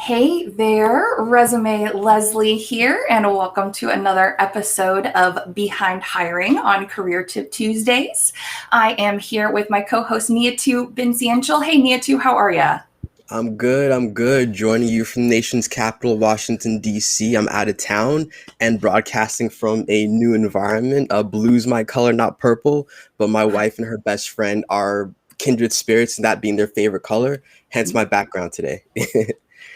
Hey there, Resume Leslie here, and welcome to another episode of Behind Hiring on Career Tip Tuesdays. I am here with my co-host Niatu Bincianchel. Hey Niatu, how are ya? I'm good. I'm good. Joining you from the nation's capital, Washington, D.C. I'm out of town and broadcasting from a new environment. Blue's my color, not purple, but my wife and her best friend are kindred spirits, and that being their favorite color, hence my background today.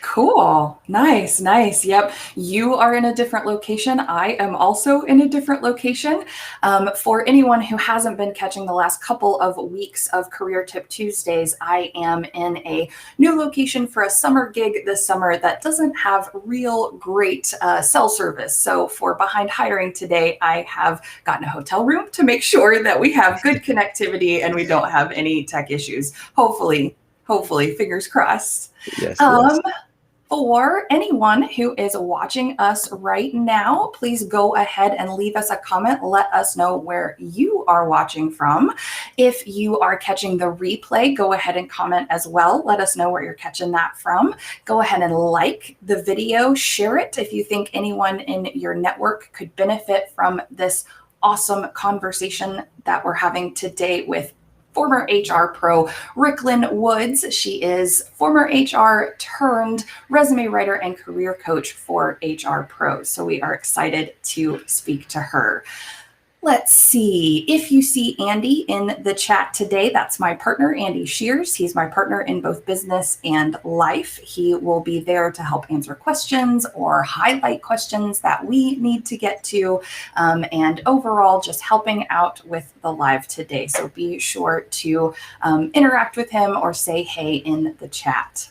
Cool. Nice, nice. Yep. You are in a different location. I am also in a different location. For anyone who hasn't been catching the last couple of weeks of Career Tip Tuesdays, I am in a new location for a summer gig this summer that doesn't have real great cell service. So for Behind Hiring today, I have gotten a hotel room to make sure that we have good connectivity and we don't have any tech issues. Hopefully, fingers crossed. Yes, yes. Um, for anyone who is watching us right now, please go ahead and leave us a comment. Let us know where you are watching from. If you are catching the replay, go ahead and comment as well. Let us know where you're catching that from. Go ahead and like the video, share it if you think anyone in your network could benefit from this awesome conversation that we're having today with former HR pro Ricklin Woods. She is former HR turned resume writer and career coach for HR pros. So we are excited to speak to her. Let's see. If you see Andy in the chat today, that's my partner, Andy Shears. He's my partner in both business and life. He will be there to help answer questions or highlight questions that we need to get to, and overall just helping out with the live today. So be sure to interact with him or say hey in the chat.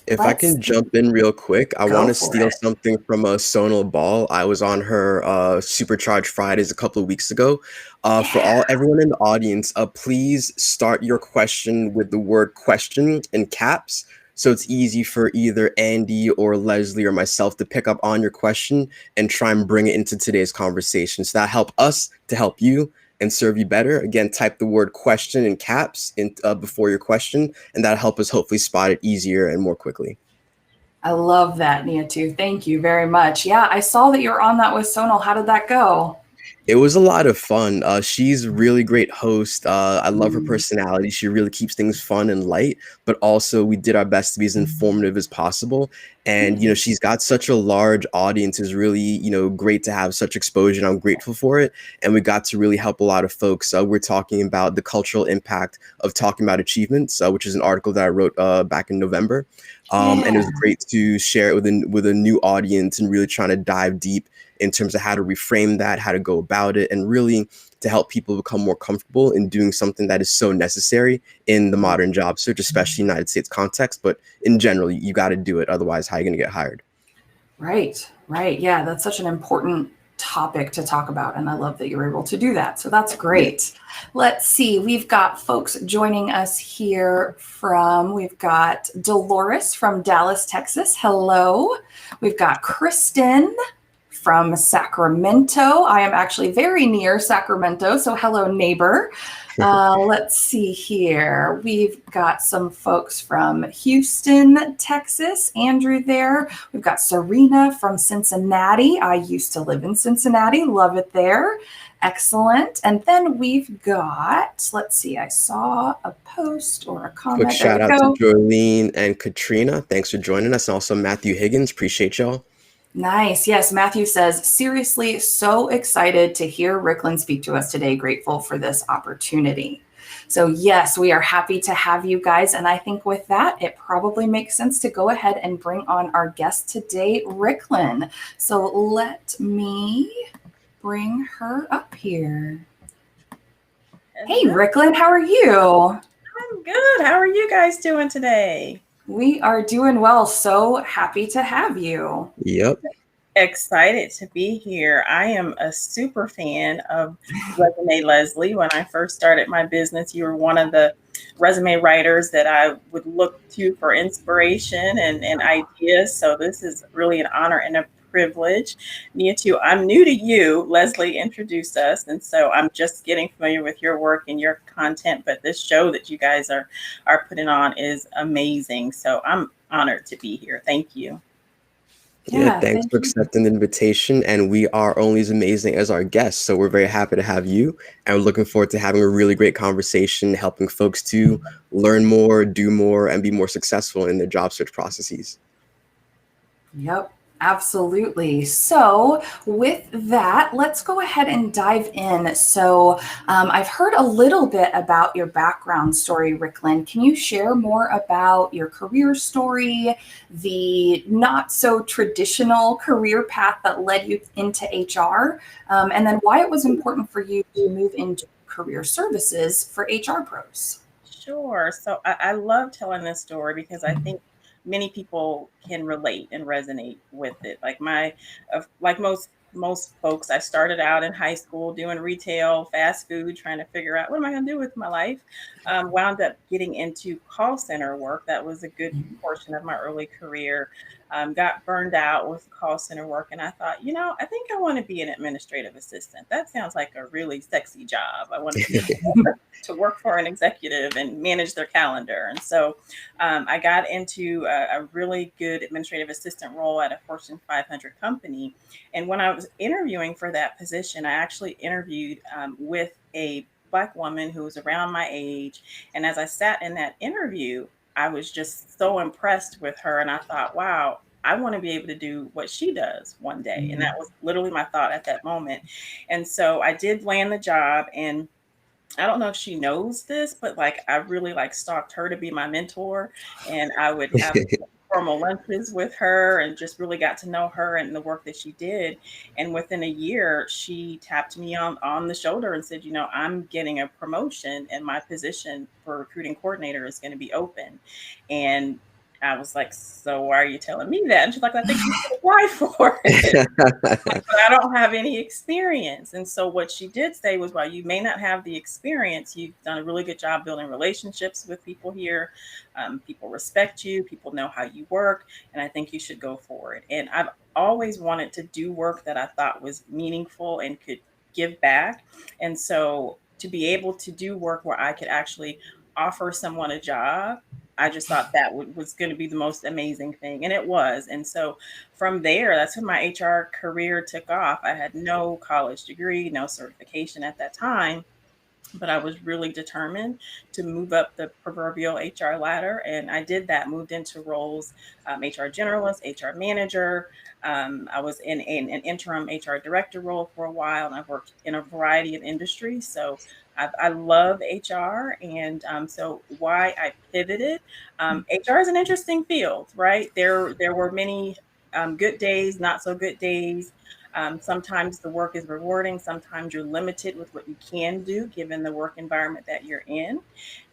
If I can jump in real quick, I want to steal it. something from Sonal Ball. I was on her Supercharged Fridays a couple of weeks ago. For everyone in the audience, please start your question with the word question in caps. So it's easy for either Andy or Leslie or myself to pick up on your question and try and bring it into today's conversation. So that help us to help you and serve you better. Again, type the word question in caps before your question, and that'll help us hopefully spot it easier and more quickly. I love that, Niatu. Thank you very much. Yeah, I saw that you're on that with Sonal. How did that go? It was a lot of fun. She's a really great host. I love her personality. She really keeps things fun and light, but also we did our best to be as informative as possible. And, she's got such a large audience. It's really, great to have such exposure. And I'm grateful for it. And we got to really help a lot of folks. We're talking about the cultural impact of talking about achievements, which is an article that I wrote back in November. And it was great to share it with a new audience and really trying to dive deep in terms of how to reframe that, how to go about it, and really to help people become more comfortable in doing something that is so necessary in the modern job search, especially United States context. But in general, you got to do it. Otherwise, how are you going to get hired? Right. Yeah, that's such an important topic to talk about. And I love that you're able to do that. So that's great. Yeah. Let's see. We've got folks joining us here we've got Dolores from Dallas, Texas. Hello. We've got Kristen from Sacramento. I am actually very near Sacramento, so hello, neighbor. Let's see here. We've got some folks from Houston, Texas. Andrew there. We've got Serena from Cincinnati. I used to live in Cincinnati. Love it there. Excellent. And then we've got, let's see, I saw a post or a comment. Quick shout out to Jolene and Katrina. Thanks for joining us. And also Matthew Higgins. Appreciate y'all. Nice. Yes. Matthew says, seriously, so excited to hear Ricklin speak to us today. Grateful for this opportunity. So yes, we are happy to have you guys. And I think with that, it probably makes sense to go ahead and bring on our guest today, Ricklin. So let me bring her up here. Hey, Ricklin, how are you? I'm good. How are you guys doing today? We are doing well. So happy to have you. Yep. Excited to be here. I am a super fan of Resume Leslie. When I first started my business, you were one of the resume writers that I would look to for inspiration and ideas. So this is really an honor and a privilege. Nia too, I'm new to you. Leslie introduced us, and so I'm just getting familiar with your work and your content, but this show that you guys are putting on is amazing. So I'm honored to be here. Thank you. Yeah, Yeah, thanks thank for you. accepting the invitation. And we are only as amazing as our guests. So we're very happy to have you. And we're looking forward to having a really great conversation, helping folks to learn more, do more, and be more successful in their job search processes. Yep, absolutely. So, with that, let's go ahead and dive in. So, I've heard a little bit about your background story, Ricklin. Can you share more about your career story, the not so traditional career path that led you into HR, and then why it was important for you to move into career services for HR pros? Sure. So I love telling this story because I think many people can relate and resonate with it. Like most folks, I started out in high school doing retail, fast food, trying to figure out what am I going to do with my life. Wound up getting into call center work. That was a good portion of my early career. Got burned out with call center work, and I thought, I think I want to be an administrative assistant. That sounds like a really sexy job. I want to be to work for an executive and manage their calendar. And so I got into a really good administrative assistant role at a Fortune 500 company. And when I was interviewing for that position, I actually interviewed with a Black woman who was around my age. And as I sat in that interview, I was just so impressed with her. And I thought, wow, I want to be able to do what she does one day. And that was literally my thought at that moment. And so I did land the job, and I don't know if she knows this, but like I really like stalked her to be my mentor, and I would have formal lunches with her and just really got to know her and the work that she did. And within a year, she tapped me on the shoulder and said, I'm getting a promotion and my position for recruiting coordinator is going to be open. And I was like, so why are you telling me that? And she's like, I think you should apply for it. But I don't have any experience. And so what she did say was, while you may not have the experience, you've done a really good job building relationships with people here. People respect you. People know how you work. And I think you should go for it. And I've always wanted to do work that I thought was meaningful and could give back. And so to be able to do work where I could actually offer someone a job, I just thought that was going to be the most amazing thing. And it was. And so from there, that's when my HR career took off. I had no college degree, no certification at that time, but I was really determined to move up the proverbial HR ladder. And I did that, moved into roles, HR generalist, HR manager. I was in an interim HR director role for a while, and I've worked in a variety of industries. So I love HR. And so why I pivoted, HR is an interesting field, right? There were many good days, not so good days. Sometimes the work is rewarding. Sometimes you're limited with what you can do given the work environment that you're in.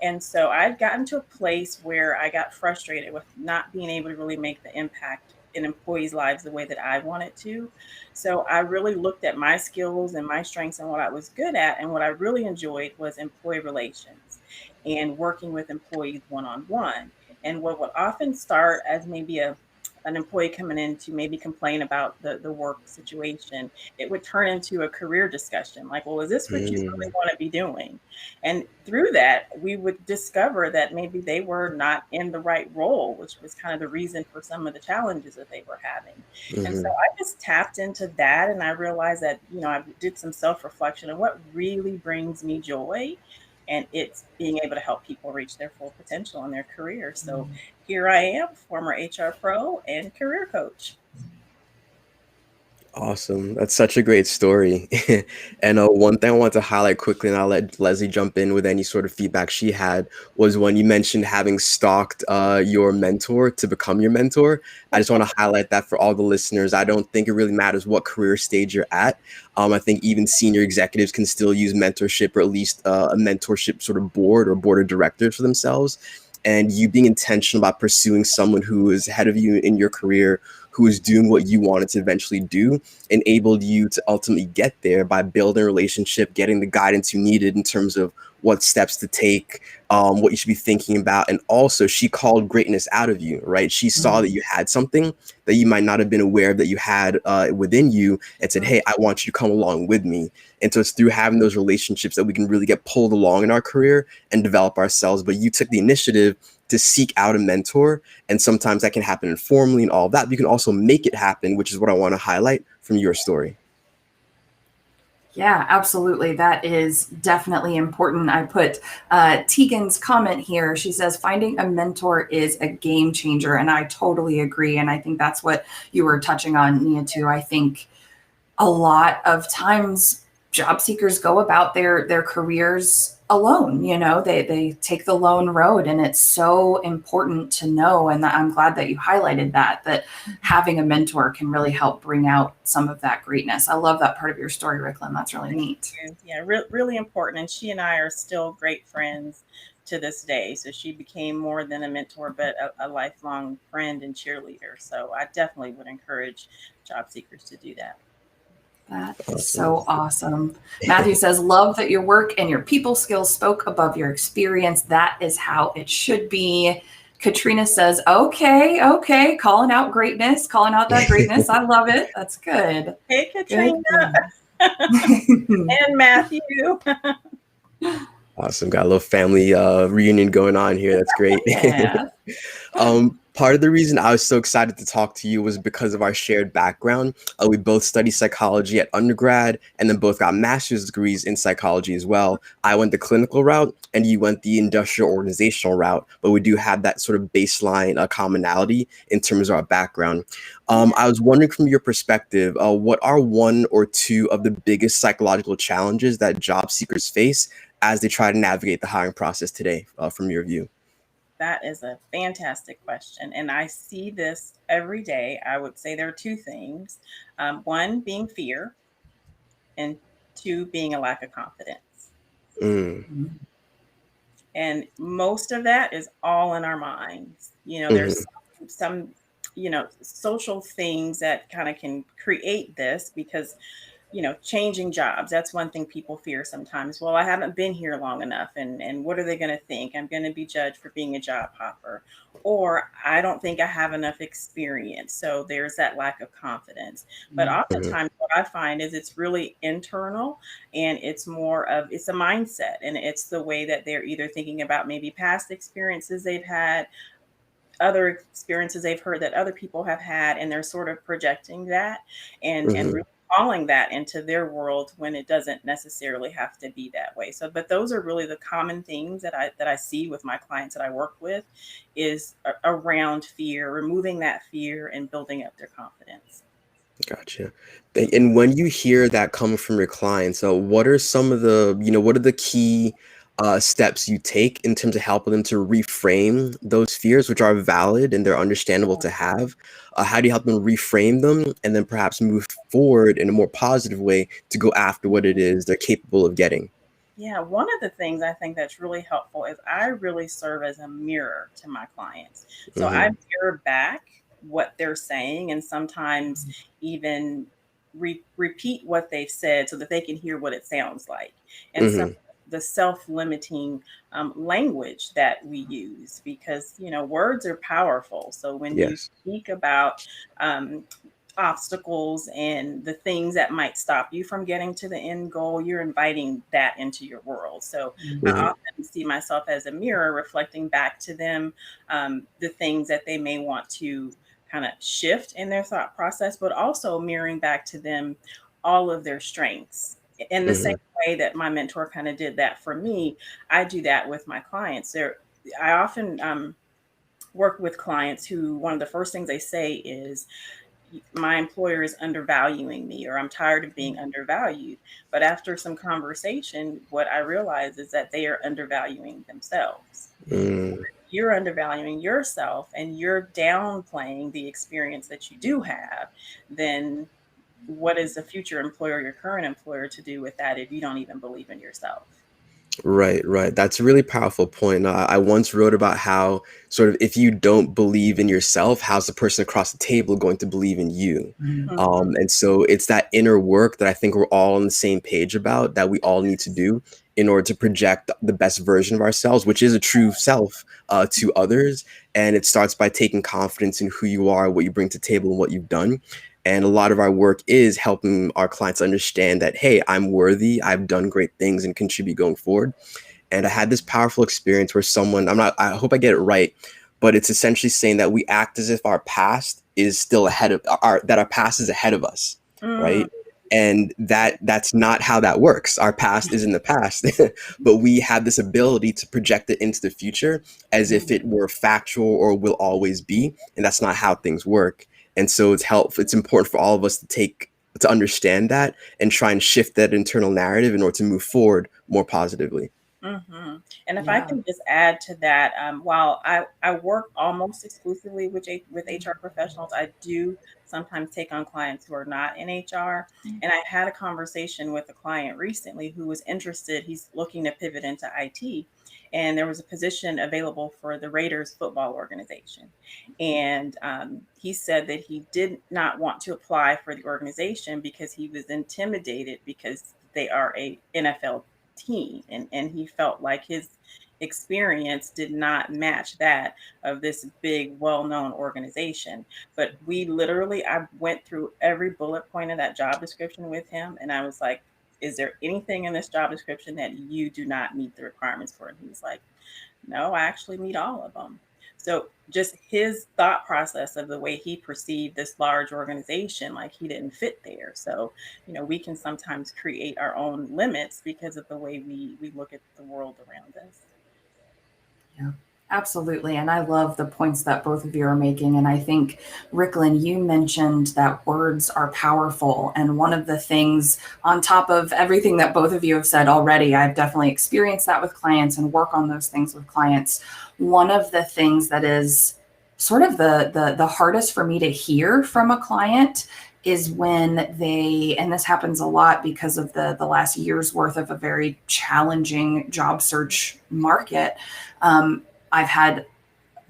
And so I'd gotten to a place where I got frustrated with not being able to really make the impact in employees' lives the way that I wanted to. So I really looked at my skills and my strengths and what I was good at. And what I really enjoyed was employee relations and working with employees one-on-one. And what would often start as maybe an employee coming in to maybe complain about the work situation, it would turn into a career discussion. Like, well, is this what you really want to be doing? And through that, we would discover that maybe they were not in the right role, which was kind of the reason for some of the challenges that they were having. And so I just tapped into that, and I realized that, I did some self-reflection of what really brings me joy. And it's being able to help people reach their full potential in their career. So here I am, former HR pro and career coach. Awesome. That's such a great story. And one thing I want to highlight quickly, and I'll let Leslie jump in with any sort of feedback she had, was when you mentioned having stalked your mentor to become your mentor. I just want to highlight that for all the listeners. I don't think it really matters what career stage you're at. I think even senior executives can still use mentorship, or at least a mentorship sort of board or board of directors for themselves. And you being intentional about pursuing someone who is ahead of you in your career, who is doing what you wanted to eventually do, enabled you to ultimately get there by building a relationship, getting the guidance you needed in terms of what steps to take, what you should be thinking about. And also, she called greatness out of you, right? She saw that you had something that you might not have been aware of that you had within you, and said, hey, I want you to come along with me. And so it's through having those relationships that we can really get pulled along in our career and develop ourselves. But you took the initiative to seek out a mentor. And sometimes that can happen informally and all that. But you can also make it happen, which is what I want to highlight from your story. Yeah, absolutely. That is definitely important. I put Tegan's comment here. She says, finding a mentor is a game changer. And I totally agree. And I think that's what you were touching on, Nia, too. I think a lot of times job seekers go about their careers alone. They take the lone road, and it's so important to know. And I'm glad that you highlighted that having a mentor can really help bring out some of that greatness. I love that part of your story, Ricklin. That's really neat. Yeah, really important. And she and I are still great friends to this day. So she became more than a mentor, but a lifelong friend and cheerleader. So I definitely would encourage job seekers to do that. That is so awesome. Matthew says, love that your work and your people skills spoke above your experience. That is how it should be. Katrina says, okay, calling out greatness, calling out that greatness. I love it. That's good. Hey, Katrina. And Matthew. Awesome. Got a little family reunion going on here. That's great. Yeah. Part of the reason I was so excited to talk to you was because of our shared background. We both studied psychology at undergrad and then both got master's degrees in psychology as well. I went the clinical route and you went the industrial organizational route, but we do have that sort of baseline commonality in terms of our background. I was wondering from your perspective, what are one or two of the biggest psychological challenges that job seekers face as they try to navigate the hiring process today, from your view? That is a fantastic question. And I see this every day. I would say there are two things. One being fear, and two being a lack of confidence. And most of that is all in our minds. There's some social things that kind of can create this, because changing jobs, that's one thing people fear sometimes. Well, I haven't been here long enough, and what are they going to think? I'm going to be judged for being a job hopper, or I don't think I have enough experience. So there's that lack of confidence. But oftentimes what I find is it's really internal, and it's a mindset, and it's the way that they're either thinking about maybe past experiences they've had, other experiences they've heard that other people have had, and they're sort of projecting that and really calling that into their world when it doesn't necessarily have to be that way. So, but those are really the common things that I see with my clients that I work with, is around fear, removing that fear and building up their confidence. Gotcha. And when you hear that coming from your clients, what are some of what are the key steps you take in terms of helping them to reframe those fears, which are valid and they're understandable to have? How do you help them reframe them and then perhaps move forward in a more positive way to go after what it is they're capable of getting? Yeah, one of the things I think that's really helpful is I really serve as a mirror to my clients. So I mirror back what they're saying, and sometimes even repeat what they've said so that they can hear what it sounds like. And some the self-limiting language that we use, because words are powerful. So when you speak about obstacles and the things that might stop you from getting to the end goal, you're inviting that into your world. So I often see myself as a mirror, reflecting back to them the things that they may want to kind of shift in their thought process, but also mirroring back to them all of their strengths. In the same way that my mentor kind of did that for me, I do that with my clients. I often work with clients who one of the first things they say is, my employer is undervaluing me, or I'm tired of being undervalued. But after some conversation, what I realize is that they are undervaluing themselves. You're undervaluing yourself and you're downplaying the experience that you do have, then what is the future employer, your current employer, to do with that if you don't even believe in yourself? Right. That's a really powerful point. I once wrote about how sort of if you don't believe in yourself, how's the person across the table going to believe in you? And so it's that inner work that I think we're all on the same page about, that we all need to do in order to project the best version of ourselves, which is a true self, to others. And it starts by taking confidence in who you are, what you bring to the table, and what you've done. And a lot of our work is helping our clients understand that, hey, I'm worthy, I've done great things and contribute going forward. And I had this powerful experience where I hope I get it right, but it's essentially saying that we act as if our past is still that our past is ahead of us, right? And that's not how that works. Our past is in the past, but we have this ability to project it into the future as if it were factual or will always be. And that's not how things work. And so it's important for all of us to understand that and try and shift that internal narrative in order to move forward more positively. Mm-hmm. And if I can just add to that, while I work almost exclusively with HR professionals, I do sometimes take on clients who are not in HR. And I had a conversation with a client recently who was interested. He's looking to pivot into IT. And there was a position available for the Raiders football organization. And he said that he did not want to apply for the organization because he was intimidated because they are a NFL team, and he felt like his experience did not match that of this big well-known organization. But I went through every bullet point of that job description with him, and I was like, is there anything in this job description that you do not meet the requirements for? And he's like, no, I actually meet all of them. So just his thought process of the way he perceived this large organization, like he didn't fit there. So, we can sometimes create our own limits because of the way we look at the world around us. Yeah, absolutely. And I love the points that both of you are making. And I think, Ricklin, you mentioned that words are powerful. And one of the things, on top of everything that both of you have said already, I've definitely experienced that with clients and work on those things with clients. One of the things that is sort of the hardest for me to hear from a client is when and this happens a lot because of the last year's worth of a very challenging job search market. I've had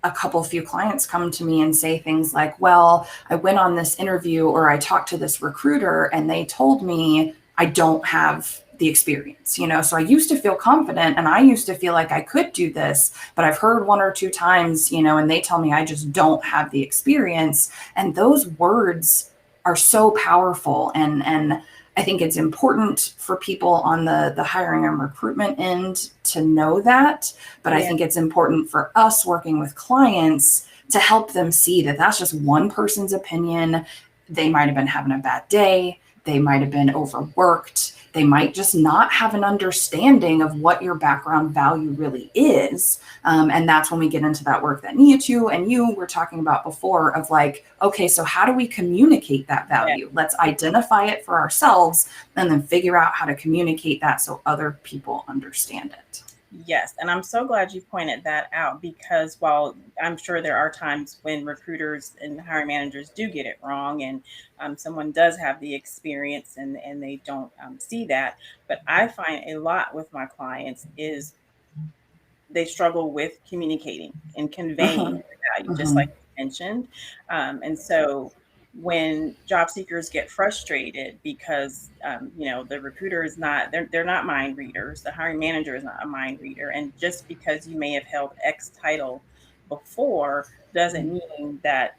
a few clients come to me and say things like, well, I went on this interview or I talked to this recruiter and they told me I don't have the experience, so I used to feel confident and I used to feel like I could do this, but I've heard one or two times, and they tell me I just don't have the experience. And those words are so powerful. And I think it's important for people on the hiring and recruitment end to know that. But I think it's important for us working with clients to help them see that that's just one person's opinion. They might have been having a bad day. They might have been overworked. They might just not have an understanding of what your background value really is. And that's when we get into that work that Niyitu and you were talking about before of like, okay, so how do we communicate that value? Yeah. Let's identify it for ourselves and then figure out how to communicate that so other people understand it. Yes. And I'm so glad you pointed that out, because while I'm sure there are times when recruiters and hiring managers do get it wrong and someone does have the experience and they don't see that. But I find a lot with my clients is they struggle with communicating and conveying the value, just like you mentioned. And so when job seekers get frustrated because the recruiter is not, they're not mind readers, the hiring manager is not a mind reader, and just because you may have held X title before doesn't mean that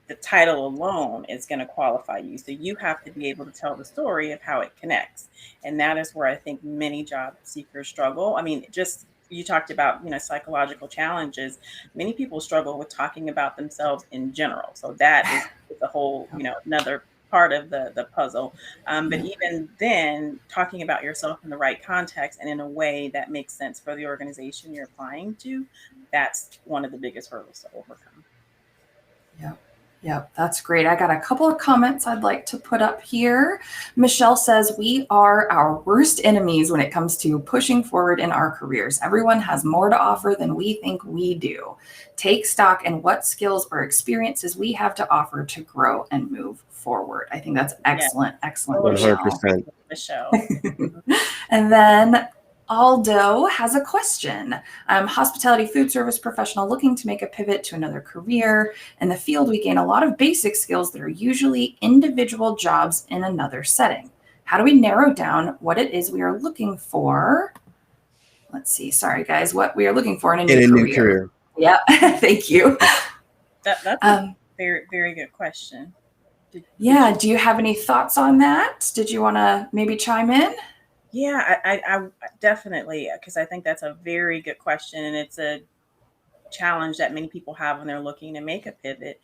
the title alone is going to qualify you. So you have to be able to tell the story of how it connects, and that is where I think many job seekers struggle. I mean, just you talked about, psychological challenges. Many people struggle with talking about themselves in general. So that is a whole, another part of the puzzle. But even then, talking about yourself in the right context and in a way that makes sense for the organization you're applying to, that's one of the biggest hurdles to overcome. Yeah, that's great. I got a couple of comments I'd like to put up here. Michelle says, we are our worst enemies when it comes to pushing forward in our careers. Everyone has more to offer than we think we do. Take stock in what skills or experiences we have to offer to grow and move forward. I think that's excellent. Yeah. Excellent. 100%. Michelle. And then Aldo has a question. I'm a hospitality food service professional looking to make a pivot to another career. In the field, we gain a lot of basic skills that are usually individual jobs in another setting. How do we narrow down what it is we are looking for let's see. Sorry, guys. What we are looking for in a In new a new career. career. Yeah. Thank you. That's a very, very good question. Yeah. Do you have any thoughts on that? Did you want to maybe chime in? Yeah, I definitely, because I think that's a very good question, and it's a challenge that many people have when they're looking to make a pivot.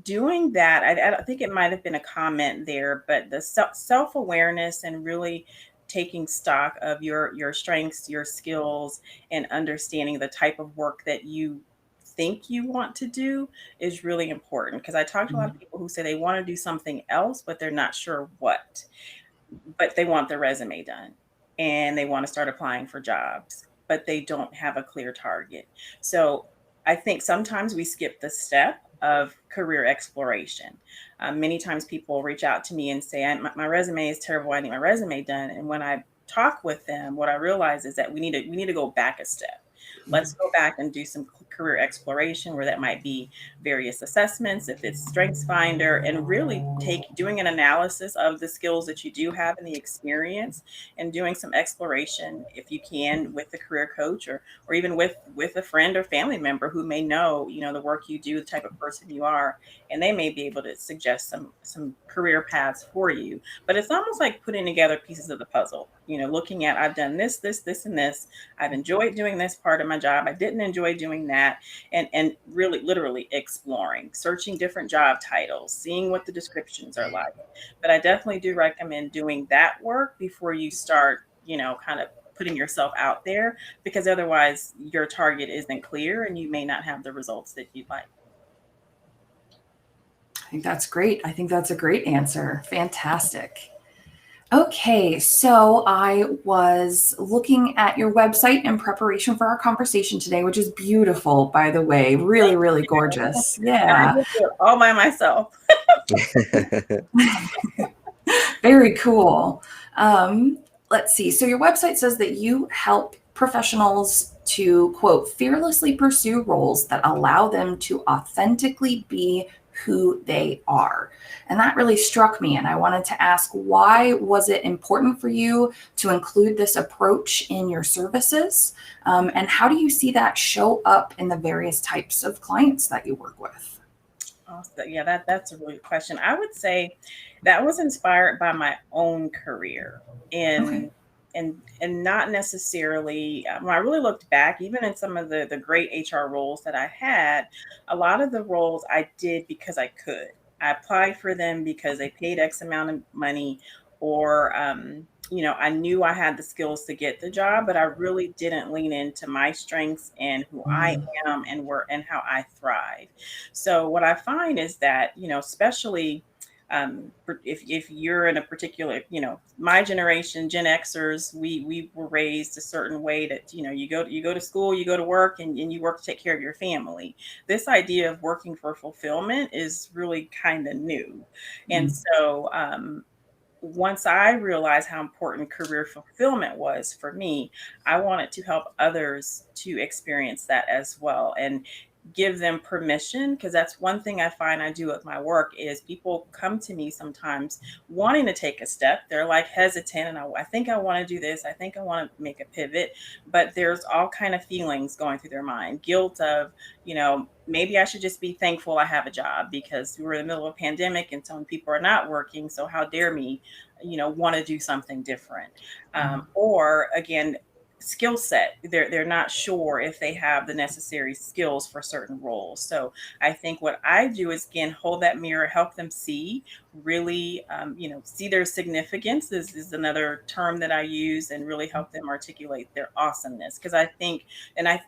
Doing that, I think it might have been a comment there, but the self-awareness and really taking stock of your strengths, your skills, and understanding the type of work that you think you want to do is really important. Because I talked to a lot of people who say they want to do something else, but they're not sure what, but they want their resume done and they want to start applying for jobs, but they don't have a clear target. So I think sometimes we skip the step of career exploration. Many times people reach out to me and say, my resume is terrible. I need my resume done. And when I talk with them, what I realize is that we need to go back a step. Let's go back and do some career exploration where that might be various assessments, if it's Strengths Finder, and really doing an analysis of the skills that you do have and the experience, and doing some exploration, if you can, with the career coach or even with a friend or family member who may know, the work you do, the type of person you are, and they may be able to suggest some career paths for you. But it's almost like putting together pieces of the puzzle, looking at, I've done this, and this. I've enjoyed doing this part of my job. I didn't enjoy doing that. And really, literally exploring, searching different job titles, seeing what the descriptions are like. But I definitely do recommend doing that work before you start, kind of putting yourself out there, because otherwise your target isn't clear and you may not have the results that you'd like. I think that's great. I think that's a great answer. Fantastic. Okay, so I was looking at your website in preparation for our conversation today, which is beautiful, by the way. Really, really gorgeous. Yeah. I did it all by myself. Very cool. Let's see. So your website says that you help professionals to, quote, fearlessly pursue roles that allow them to authentically be who they are. And that really struck me. And I wanted to ask, why was it important for you to include this approach in your services? And how do you see that show up in the various types of clients that you work with? Awesome. Yeah, that's a really good question. I would say that was inspired by my own career Okay. and not necessarily when I really looked back, even in some of the great HR roles that I had, a lot of the roles I did because I could. I applied for them because they paid X amount of money, or I knew I had the skills to get the job, but I really didn't lean into my strengths and who I am and how I thrive. So what I find is that, especially if you're in a particular, my generation, Gen Xers, we were raised a certain way that, you go to school, you go to work, and you work to take care of your family. This idea of working for fulfillment is really kind of new. And so once I realized how important career fulfillment was for me, I wanted to help others to experience that as well and give them permission, because that's one thing I find I do with my work is people come to me sometimes wanting to take a step. They're like hesitant, and I think I want to do this. I think I want to make a pivot, but there's all kind of feelings going through their mind. Guilt of, maybe I should just be thankful I have a job because we're in the middle of a pandemic and so many people are not working. So how dare me, want to do something different. Or again, skill set. They're not sure if they have the necessary skills for certain roles. So I think what I do is, again, hold that mirror, help them see, really, see their significance. This is another term that I use, and really help them articulate their awesomeness. Because I think,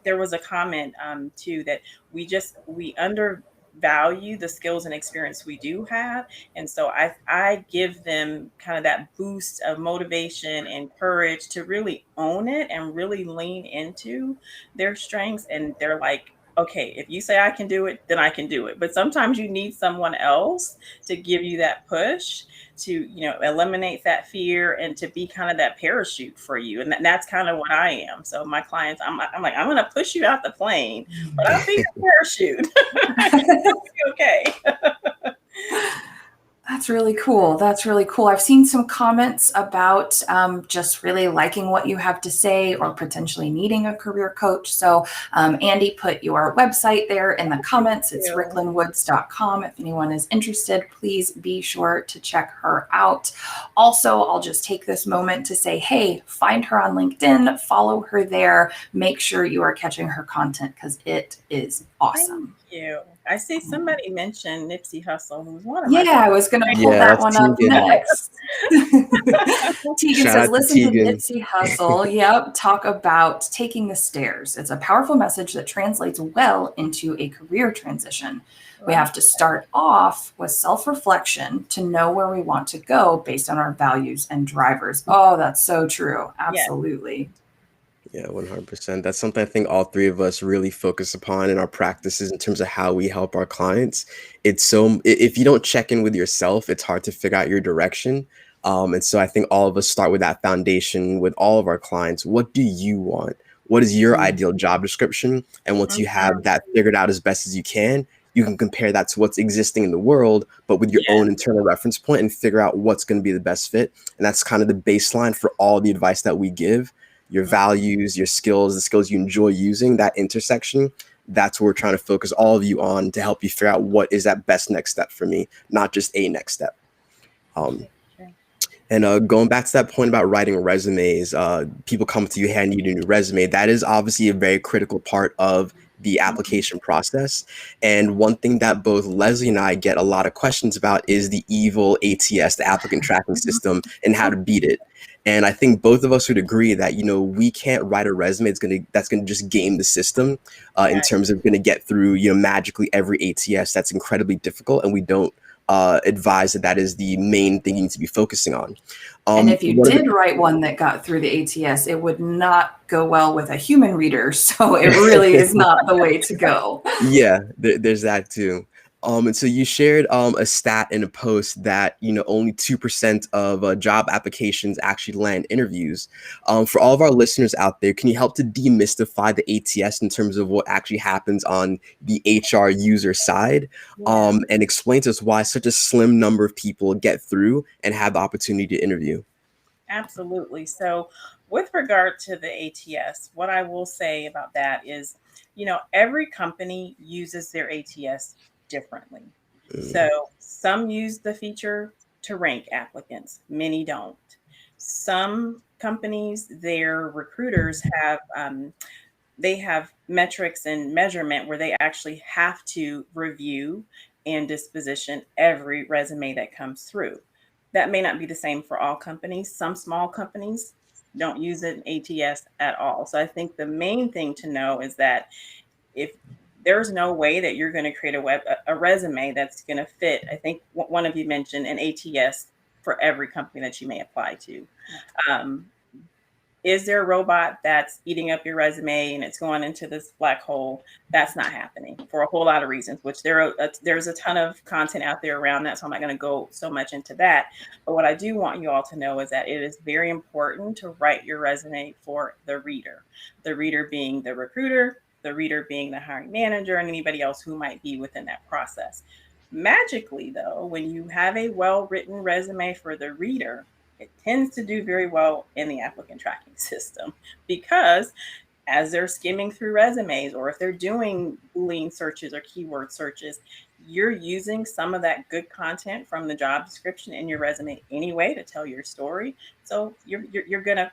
there was a comment too that we undervalue the skills and experience we do have. And so I give them kind of that boost of motivation and courage to really own it and really lean into their strengths. And they're like, okay, if you say I can do it, then I can do it. But sometimes you need someone else to give you that push to, eliminate that fear and to be kind of that parachute for you. And that's kind of what I am. So my clients, I'm like, I'm going to push you out the plane, but I'll be your parachute. It'll be okay. That's really cool. That's really cool. I've seen some comments about just really liking what you have to say or potentially needing a career coach. So, Andy put your website there in the comments. It's you. ricklinwoods.com. If anyone is interested, please be sure to check her out. Also, I'll just take this moment to say, hey, find her on LinkedIn, follow her there, make sure you are catching her content because it is awesome. Thank you. I see somebody mention Nipsey Hussle, who's one of my Yeah, I was going to pull Yeah, that that's one up Tegan. next. Tegan Shout says, out to listen to Tegan. Nipsey Hussle. Yep, talk about taking the stairs. It's a powerful message that translates well into a career transition. We have to start off with self-reflection to know where we want to go based on our values and drivers. Oh, that's so true. Yes. Absolutely. Yeah, 100%. That's something I think all three of us really focus upon in our practices in terms of how we help our clients. It's if you don't check in with yourself, it's hard to figure out your direction. And so I think all of us start with that foundation with all of our clients. What do you want? What is your ideal job description? And once you have that figured out as best as you can compare that to what's existing in the world, but with your own internal reference point and figure out what's going to be the best fit. And that's kind of the baseline for all the advice that we give. Your values, your skills, the skills you enjoy using, that intersection, that's what we're trying to focus all of you on to help you figure out what is that best next step for me, not just a next step. And going back to that point about writing resumes, people come to you, hand you a new resume. That is obviously a very critical part of the application process. And one thing that both Leslie and I get a lot of questions about is the evil ATS, the applicant tracking system, and how to beat it. And I think both of us would agree that, we can't write a resume that's gonna just game the system in terms of gonna get through, magically every ATS. That's incredibly difficult, and we don't advise that is the main thing you need to be focusing on. And if you did write one that got through the ATS, it would not go well with a human reader. So it really is not the way to go. Yeah, there's that too. And so you shared a stat in a post that only 2% of job applications actually land interviews. For all of our listeners out there, can you help to demystify the ATS in terms of what actually happens on the HR user side, and explain to us why such a slim number of people get through and have the opportunity to interview? Absolutely. So, with regard to the ATS, what I will say about that is, every company uses their ATS differently. So, some use the feature to rank applicants, many don't. Some companies, their recruiters they have metrics and measurement where they actually have to review and disposition every resume that comes through. That may not be the same for all companies. Some small companies don't use an ATS at all. So I think the main thing to know is that if there's no way that you're going to create a resume that's going to fit, I think one of you mentioned an ATS for every company that you may apply to. Is there a robot that's eating up your resume and it's going into this black hole? That's not happening for a whole lot of reasons, which there's a ton of content out there around that. So I'm not going to go so much into that. But what I do want you all to know is that it is very important to write your resume for the reader being the recruiter, the reader being the hiring manager, and anybody else who might be within that process. Magically, though, when you have a well-written resume for the reader, it tends to do very well in the applicant tracking system because as they're skimming through resumes, or if they're doing Boolean searches or keyword searches, you're using some of that good content from the job description in your resume anyway to tell your story. So you're gonna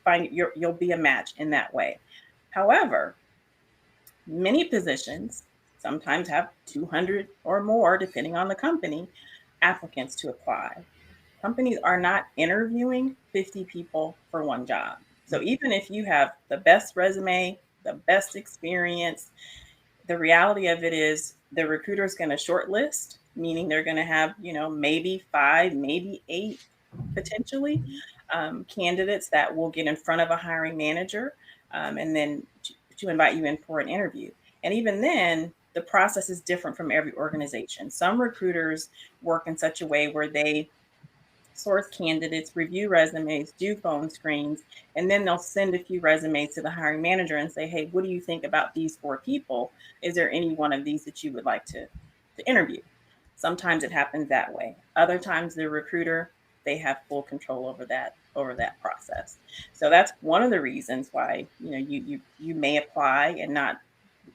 find you'll be a match in that way. However, many positions sometimes have 200 or more, depending on the company, applicants to apply. Companies are not interviewing 50 people for one job. So even if you have the best resume, the best experience, the reality of it is the recruiter is going to shortlist, meaning they're going to have, maybe 5, maybe 8 potentially candidates that will get in front of a hiring manager and then to invite you in for an interview. And even then, the process is different from every organization. Some recruiters work in such a way where they source candidates, review resumes, do phone screens, and then they'll send a few resumes to the hiring manager and say, hey, what do you think about these 4 people? Is there any one of these that you would like to interview? Sometimes it happens that way. Other times the recruiter, they have full control over that process. So that's one of the reasons why, you may apply and not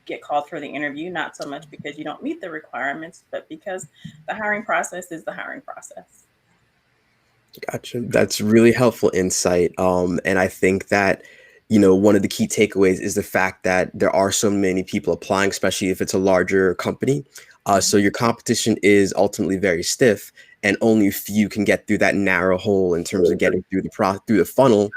get called for the interview, not so much because you don't meet the requirements, but because the hiring process is the hiring process. Gotcha. That's really helpful insight. And I think that, one of the key takeaways is the fact that there are so many people applying, especially if it's a larger company. So your competition is ultimately very stiff, and only a few can get through that narrow hole in terms of getting through the funnel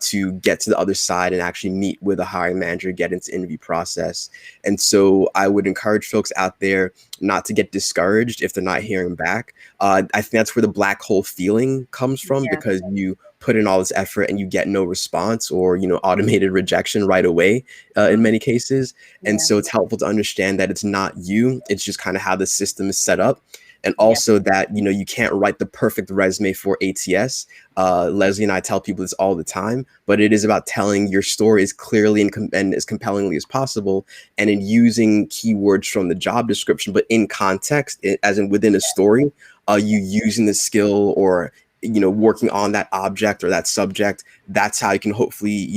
to get to the other side and actually meet with a hiring manager, get into interview process. And so I would encourage folks out there not to get discouraged if they're not hearing back. I think that's where the black hole feeling comes from, Yeah. because you put in all this effort and you get no response, or automated rejection right away in many cases. And Yeah. so it's helpful to understand that it's not you, it's just kind of how the system is set up. And Yeah. also that you can't write the perfect resume for ATS. Leslie and I tell people this all the time, but it is about telling your story as clearly and as compellingly as possible, and in using keywords from the job description, but in context, as in within a story. You using the skill, or working on that object or that subject. That's how you can hopefully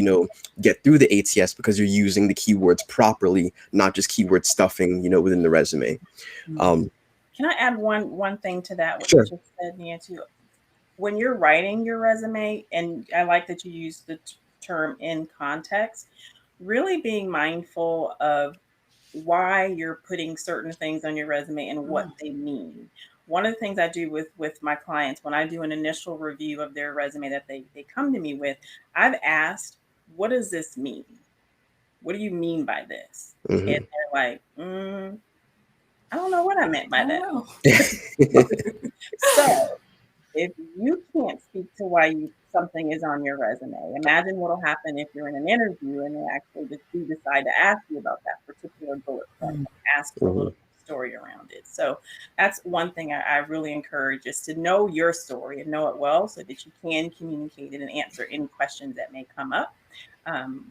get through the ATS, because you're using the keywords properly, not just keyword stuffing within the resume. Can I add one thing to that, what Sure. you just said, Nancy? When you're writing your resume, and I like that you use the term in context, really being mindful of why you're putting certain things on your resume and what they mean. One of the things I do with my clients when I do an initial review of their resume that they come to me with, I've asked, what does this mean? What do you mean by this? And Mhm. they're like, I don't know what I meant by I that. don't know. So if you can't speak to why something is on your resume, imagine what will happen if you're in an interview and they actually do decide to ask you about that particular bullet point, ask for a little story around it. So that's one thing I really encourage, is to know your story and know it well, so that you can communicate it and answer any questions that may come up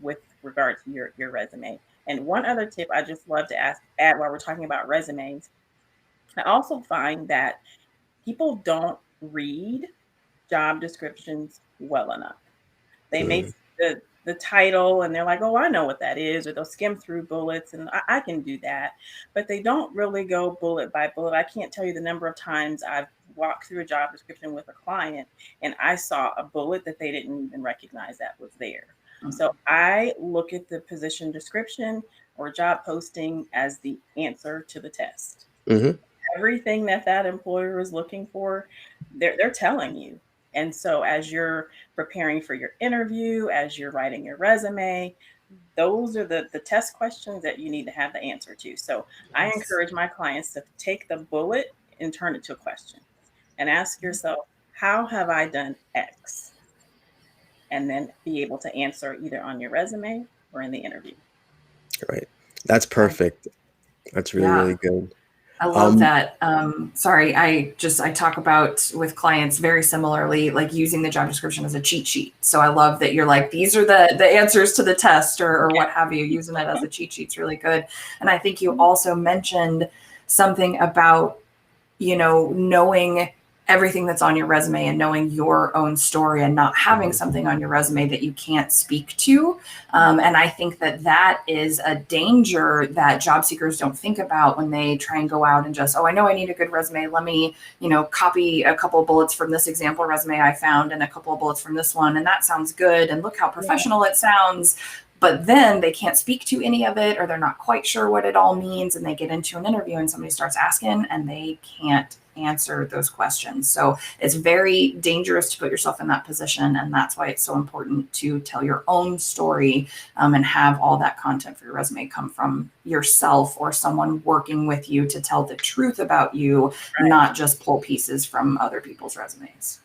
with regard to your resume. And one other tip I just love to add while we're talking about resumes, I also find that people don't read job descriptions well enough. They may see the title and they're like, oh, I know what that is, or they'll skim through bullets and I can do that. But they don't really go bullet by bullet. I can't tell you the number of times I've walked through a job description with a client and I saw a bullet that they didn't even recognize that was there. So I look at the position description or job posting as the answer to the test. Mhm. Everything that employer is looking for, they're telling you. And so as you're preparing for your interview, as you're writing your resume, those are the test questions that you need to have the answer to. So I encourage my clients to take the bullet and turn it to a question and ask yourself, how have I done X? And then be able to answer either on your resume or in the interview. Right. That's perfect. That's really, Yeah. really good. I love that. Sorry, I talk about with clients very similarly, like using the job description as a cheat sheet. So I love that you're like, these are the answers to the test, or what have you. Using it as a cheat sheet's really good. And I think you also mentioned something about, knowing everything that's on your resume and knowing your own story and not having something on your resume that you can't speak to. And I think that is a danger that job seekers don't think about when they try and go out and just, oh, I know I need a good resume. Let me, copy a couple of bullets from this example resume I found and a couple of bullets from this one. And that sounds good. And look how professional it sounds. But then they can't speak to any of it, or they're not quite sure what it all means. And they get into an interview and somebody starts asking and they can't answer those questions. So it's very dangerous to put yourself in that position. And that's why it's so important to tell your own story and have all that content for your resume come from yourself or someone working with you to tell the truth about you, not just pull pieces from other people's resumes.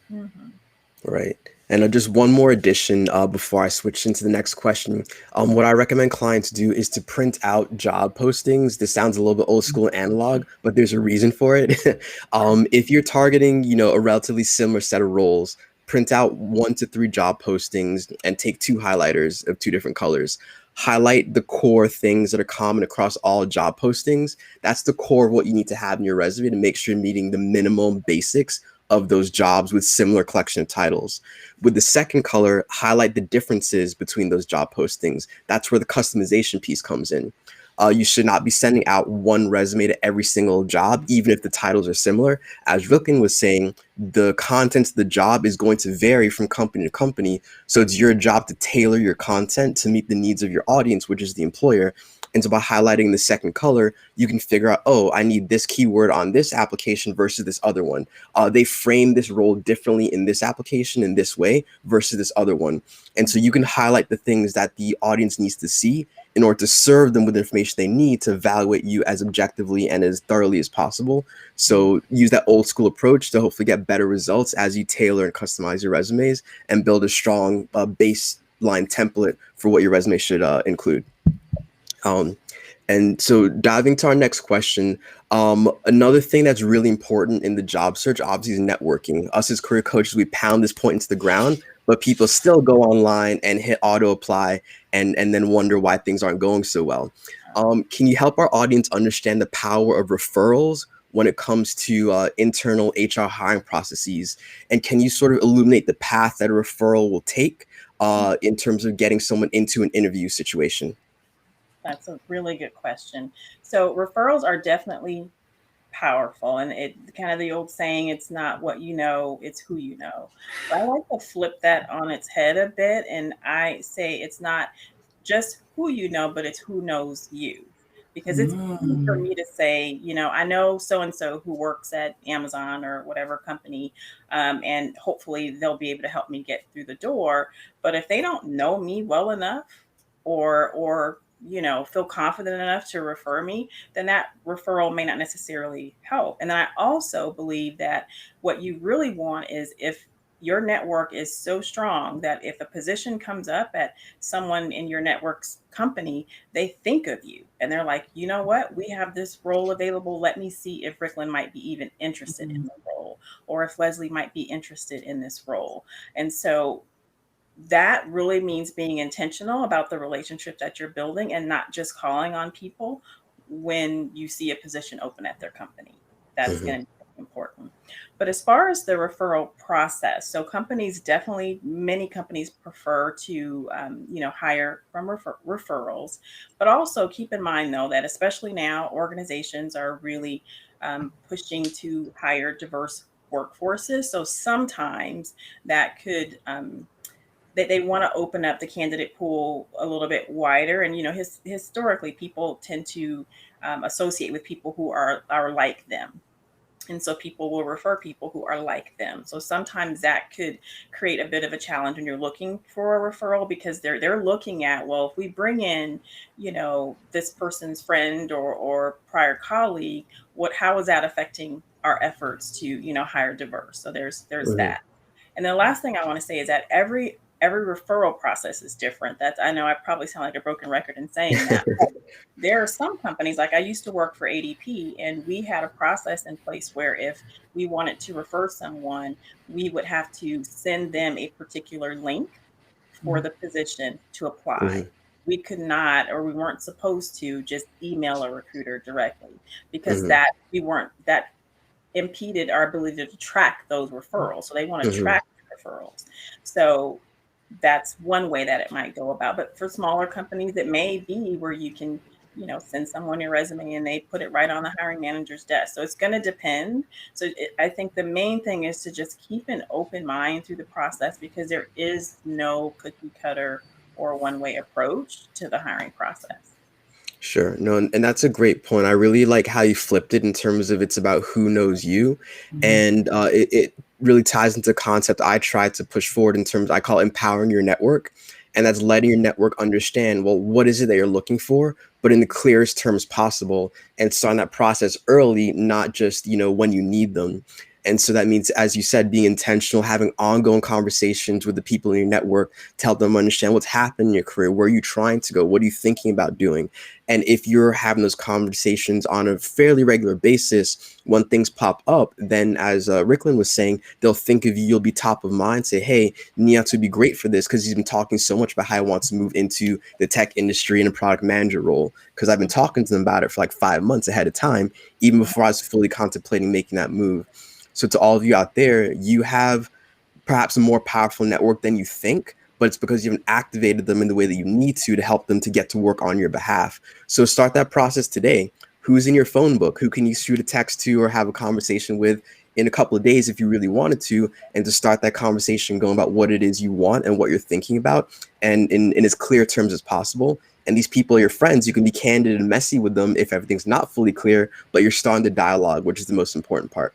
Right. And just one more addition before I switch into the next question. What I recommend clients do is to print out job postings. This sounds a little bit old school analog, but there's a reason for it. If you're targeting, a relatively similar set of roles, print out 1 to 3 job postings and take 2 highlighters of 2 different colors. highlight the core things that are common across all job postings. That's the core of what you need to have in your resume to make sure you're meeting the minimum basics of those jobs with similar collection of titles. With the second color, highlight the differences between those job postings. That's where the customization piece comes in. You should not be sending out one resume to every single job, even if the titles are similar. As Rilken was saying, the content of the job is going to vary from company to company. So it's your job to tailor your content to meet the needs of your audience, which is the employer. And so by highlighting the second color, you can figure out, oh, I need this keyword on this application versus this other one. They frame this role differently in this application in this way versus this other one. And so you can highlight the things that the audience needs to see in order to serve them with the information they need to evaluate you as objectively and as thoroughly as possible. So use that old school approach to hopefully get better results as you tailor and customize your resumes and build a strong baseline template for what your resume should include. And so diving to our next question, another thing that's really important in the job search, obviously, is networking. Us as career coaches, we pound this point into the ground, but people still go online and hit auto apply and then wonder why things aren't going so well. Can you help our audience understand the power of referrals when it comes to internal HR hiring processes? And can you sort of illuminate the path that a referral will take in terms of getting someone into an interview situation? That's a really good question. So referrals are definitely powerful, and it kind of the old saying, it's not what you know, it's who you know. But I like to flip that on its head a bit, and I say it's not just who you know, but it's who knows you. Because it's easy for me to say, I know so and so who works at Amazon or whatever company, and hopefully they'll be able to help me get through the door. But if they don't know me well enough, or feel confident enough to refer me, then that referral may not necessarily help. And then I also believe that what you really want is, if your network is so strong that if a position comes up at someone in your network's company, they think of you and they're like, you know what, we have this role available. Let me see if Ricklin might be even interested in the role, or if Leslie might be interested in this role. And so that really means being intentional about the relationship that you're building and not just calling on people when you see a position open at their company. That's going to be important. But as far as the referral process, so many companies prefer to, hire from referrals. But also keep in mind, though, that especially now, organizations are really pushing to hire diverse workforces. So sometimes that could that they want to open up the candidate pool a little bit wider. And, historically, people tend to associate with people who are like them. And so people will refer people who are like them. So sometimes that could create a bit of a challenge when you're looking for a referral, because they're looking at, well, if we bring in, this person's friend or prior colleague, how is that affecting our efforts to, hire diverse? So there's that. And the last thing I want to say is that every referral process is different. I know I probably sound like a broken record in saying that. There are some companies, like I used to work for ADP, and we had a process in place where if we wanted to refer someone, we would have to send them a particular link for the position to apply. We could not, or we weren't supposed to, just email a recruiter directly, because that impeded our ability to track those referrals. So they want to track referrals. So that's one way that it might go about. But for smaller companies, it may be where you can, send someone your resume and they put it right on the hiring manager's desk. So it's going to depend. So I think the main thing is to just keep an open mind through the process, because there is no cookie cutter or one-way approach to the hiring process. Sure. No, and that's a great point. I really like how you flipped it in terms of it's about who knows you. And it really ties into a concept I try to push forward in terms, I call empowering your network. And that's letting your network understand, well, what is it that you're looking for, but in the clearest terms possible, and starting that process early, not just, when you need them. And so that means, as you said, being intentional, having ongoing conversations with the people in your network to help them understand what's happening in your career, where are you trying to go, what are you thinking about doing. And if you're having those conversations on a fairly regular basis, when things pop up, then as Ricklin was saying, they'll think of you, you'll be top of mind, say, hey, Nihat would be great for this because he's been talking so much about how he wants to move into the tech industry in a product manager role. Because I've been talking to them about it for like 5 months ahead of time, even before I was fully contemplating making that move. So to all of you out there, you have perhaps a more powerful network than you think, but it's because you haven't activated them in the way that you need to help them to get to work on your behalf. So start that process today. Who's in your phone book? Who can you shoot a text to or have a conversation with in a couple of days if you really wanted to, and to start that conversation going about what it is you want and what you're thinking about, and in as clear terms as possible. And these people are your friends. You can be candid and messy with them if everything's not fully clear, but you're starting the dialogue, which is the most important part.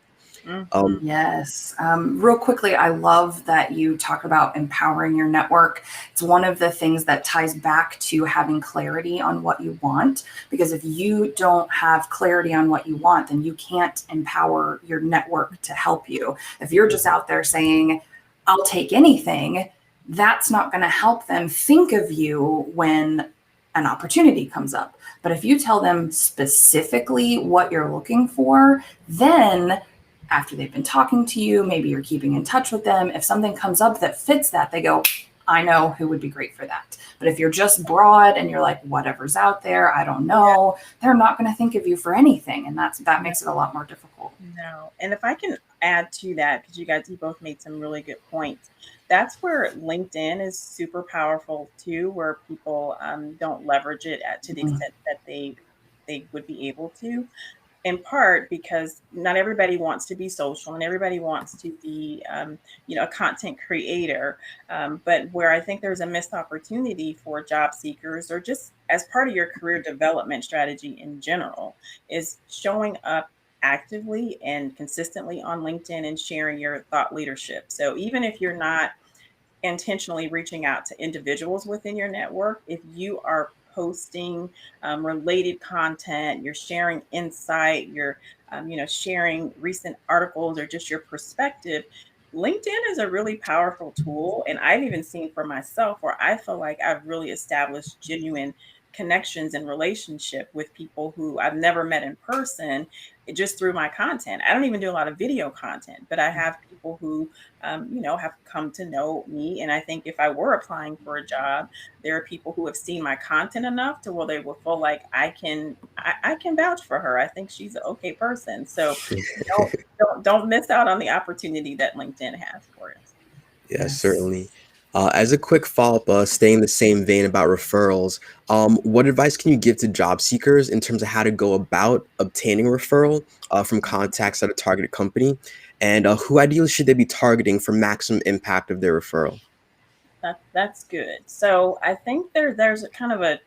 Yes. Real quickly, I love that you talk about empowering your network. It's one of the things that ties back to having clarity on what you want, because if you don't have clarity on what you want, then you can't empower your network to help you. If you're just out there saying, I'll take anything, that's not going to help them think of you when an opportunity comes up. But if you tell them specifically what you're looking for, then after they've been talking to you, maybe you're keeping in touch with them. If something comes up that fits that, they go, I know who would be great for that. But if you're just broad and you're like, whatever's out there, I don't know, they're not going to think of you for anything. And that makes it a lot more difficult. No. And if I can add to that, because you both made some really good points. That's where LinkedIn is super powerful too, where people don't leverage it to the extent that they would be able to. In part because not everybody wants to be social and everybody wants to be, a content creator. But where I think there's a missed opportunity for job seekers, or just as part of your career development strategy in general, is showing up actively and consistently on LinkedIn and sharing your thought leadership. So even if you're not intentionally reaching out to individuals within your network, if you are posting related content, you're sharing insight, you're sharing recent articles or just your perspective, LinkedIn is a really powerful tool. And I've even seen for myself where I feel like I've really established genuine connections and relationship with people who I've never met in person, just through my content. I don't even do a lot of video content, but I have people who have come to know me. And I think if I were applying for a job, there are people who have seen my content enough to where they will feel like I can vouch for her. I think she's an okay person. So don't miss out on the opportunity that LinkedIn has for us. Yes, certainly. As a quick follow-up, staying in the same vein about referrals, what advice can you give to job seekers in terms of how to go about obtaining a referral from contacts at a targeted company? And who ideally should they be targeting for maximum impact of their referral? That's good. So I think there's a kind of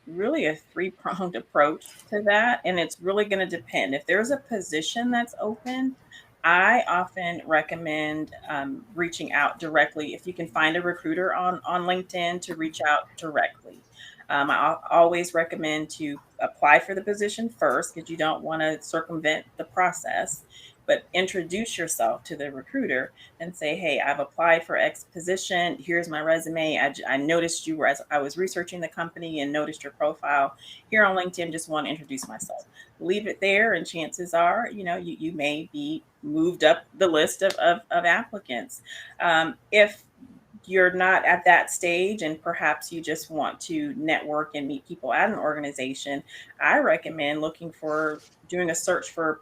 really a three-pronged approach to that. And it's really going to depend. If there's a position that's open, I often recommend reaching out directly. If you can find a recruiter on LinkedIn, to reach out directly. I always recommend to apply for the position first, because you don't want to circumvent the process, but introduce yourself to the recruiter and say, hey, I've applied for X position. Here's my resume. I noticed you as I was researching the company and noticed your profile here on LinkedIn. Just want to introduce myself. Leave it there. And chances are, you may be moved up the list of applicants. If you're not at that stage and perhaps you just want to network and meet people at an organization, I recommend doing a search for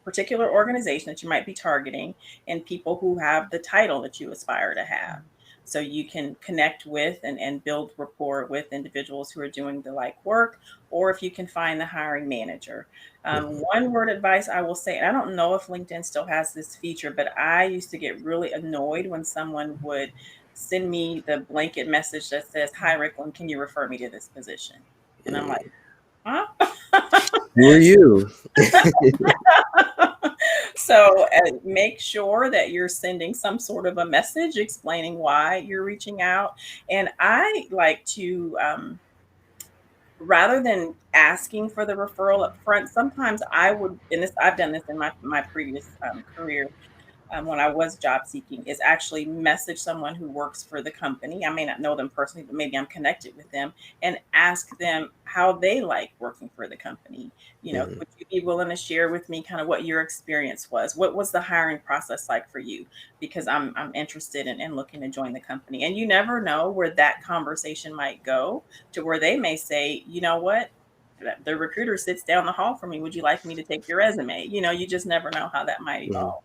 particular organization that you might be targeting and people who have the title that you aspire to have. So you can connect with and build rapport with individuals who are doing the like work, or if you can find the hiring manager. One word advice I will say, and I don't know if LinkedIn still has this feature, but I used to get really annoyed when someone would send me the blanket message that says, hi, Ricklin, can you refer me to this position? And I'm like, huh? Who are you? So make sure that you're sending some sort of a message explaining why you're reaching out. And I like to rather than asking for the referral up front, sometimes I would, and this I've done this in my previous career, when I was job seeking, is actually message someone who works for the company. I may not know them personally, but maybe I'm connected with them, and ask them how they like working for the company. Mhm. Would you be willing to share with me kind of what your experience was? What was the hiring process like for you? Because I'm interested in looking to join the company. And you never know where that conversation might go, to where they may say, you know what? The recruiter sits down the hall for me. Would you like me to take your resume? You just never know how that might Mhm. evolve.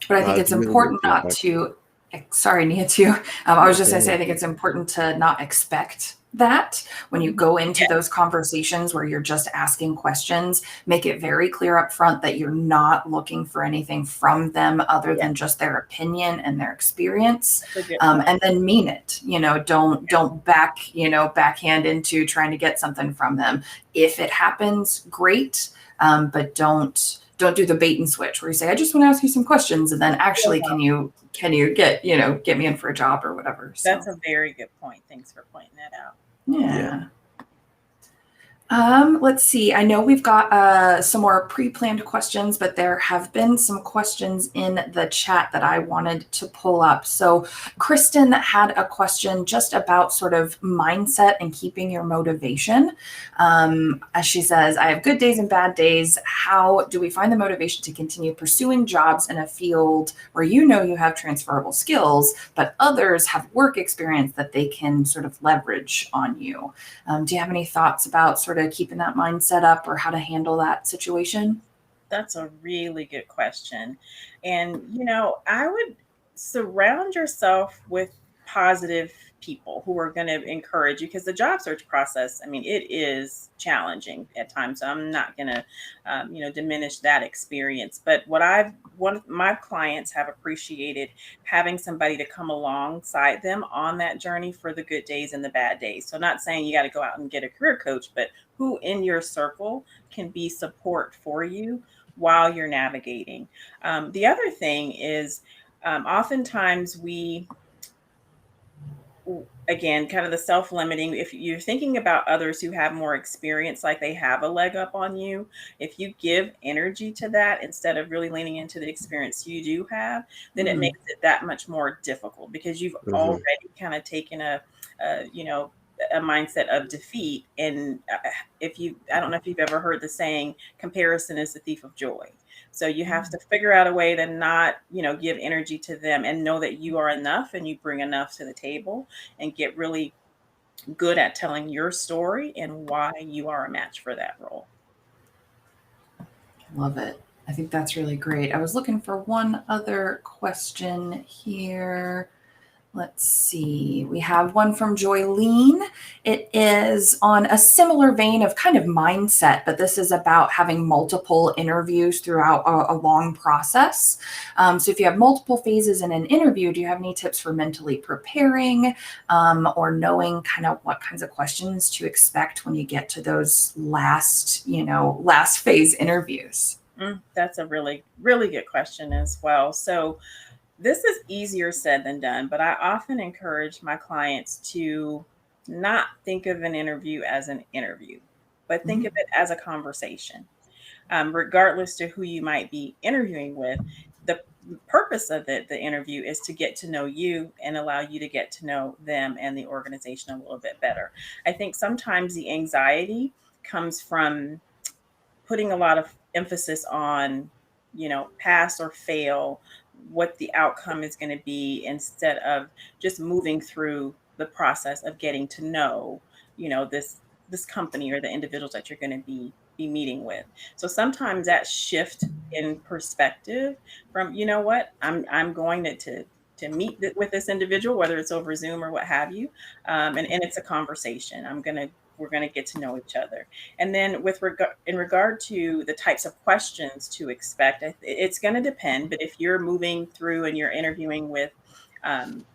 But I Wow, think that's it's really good important not feedback. to, sorry, Nia, too. I No, was just go going to say, I ahead. think it's important to not expect that when you go into those conversations where you're just asking questions. Make it very clear up front that you're not looking for anything from them other Yeah, than just their opinion and their experience. that's a good point. And then mean it. Don't backhand into trying to get something from them. If it happens, great. But don't do the bait and switch where you say, I just want to ask you some questions, and then actually can you get me in for a job or whatever. That's So a very good point. Thanks for pointing that out. Yeah. yeah. Let's see. I know we've got some more pre-planned questions, but there have been some questions in the chat that I wanted to pull up. So Kristen had a question just about sort of mindset and keeping your motivation. As she says, I have good days and bad days. How do we find the motivation to continue pursuing jobs in a field where you have transferable skills, but others have work experience that they can sort of leverage on you? Do you have any thoughts about sort of keeping that mindset up or how to handle that situation? That's a really good question. And, I would surround yourself with positive people who are going to encourage you, because the job search process, I mean, it is challenging at times. So I'm not going to, diminish that experience. But one of my clients have appreciated having somebody to come alongside them on that journey for the good days and the bad days. So, not saying you got to go out and get a career coach, but who in your circle can be support for you while you're navigating. The other thing is, oftentimes again, kind of the self-limiting, if you're thinking about others who have more experience, like they have a leg up on you, if you give energy to that instead of really leaning into the experience you do have, then it Mm, makes it that much more difficult, because you've Mhm. already kind of taken a mindset of defeat. And if you I don't know if you've ever heard the saying, comparison is the thief of joy. So you have to figure out a way to not, give energy to them, and know that you are enough and you bring enough to the table, and get really good at telling your story and why you are a match for that role. love it. I think that's really great. I was looking for one other question here. Let's see. We have one from Joylene. It is on a similar vein of kind of mindset, but this is about having multiple interviews throughout a long process. So, if you have multiple phases in an interview, do you have any tips for mentally preparing or knowing kind of what kinds of questions to expect when you get to those last phase interviews? That's a really, really good question as well. So, this is easier said than done, but I often encourage my clients to not think of an interview as an interview, but think Mm, of it as a conversation. Regardless to who you might be interviewing with, the purpose of the interview is to get to know you and allow you to get to know them and the organization a little bit better. I think sometimes the anxiety comes from putting a lot of emphasis on, pass or fail, what the outcome is going to be, instead of just moving through the process of getting to know, this company or the individuals that you're going to be meeting with. So sometimes that shift in perspective from, what I'm going to meet with this individual, whether it's over Zoom or what have you, and it's a conversation. We're going to get to know each other. And then in regard to the types of questions to expect, it's going to depend. But if you're moving through and you're interviewing with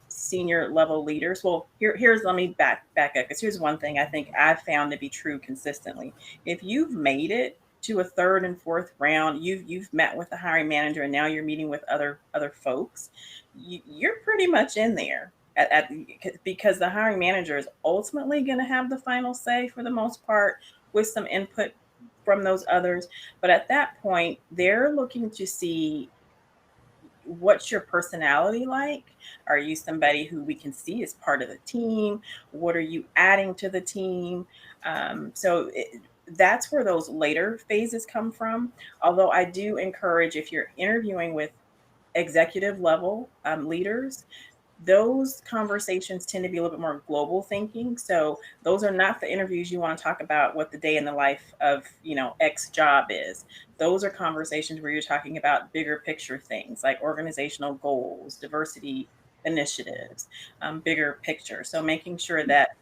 senior level leaders, well, here's let me back up, because here's one thing I think I've found to be true consistently. If you've made it to a third and fourth round, you've met with the hiring manager, and now you're meeting with other folks, you're pretty much in there. because the hiring manager is ultimately going to have the final say for the most part, with some input from those others. But at that point, they're looking to see, what's your personality like? Are you somebody who we can see as part of the team? What are you adding to the team? That's where those later phases come from. Although I do encourage, if you're interviewing with executive level leaders, those conversations tend to be a little bit more global thinking. So those are not the interviews you want to talk about what the day in the life of, X job is. Those are conversations where you're talking about bigger picture things like organizational goals, diversity initiatives, bigger picture. So making sure that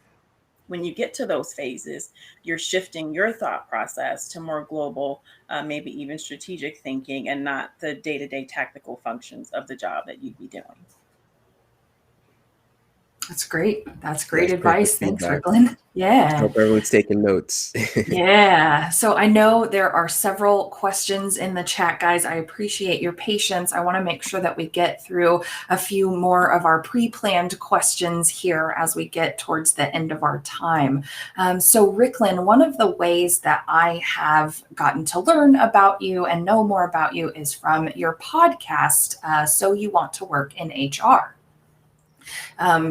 when you get to those phases, you're shifting your thought process to more global, maybe even strategic thinking, and not the day-to-day tactical functions of the job that you'd be doing. That's great. That's great That's perfect advice. Thanks, feedback. Ricklin. Yeah. Hope everyone's taking notes. Yeah. So I know there are several questions in the chat, guys. I appreciate your patience. I want to make sure that we get through a few more of our pre-planned questions here as we get towards the end of our time. So Ricklin, one of the ways that I have gotten to learn about you and know more about you is from your podcast, So You Want to Work in HR.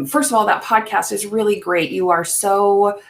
First of all, that podcast is really great. You are so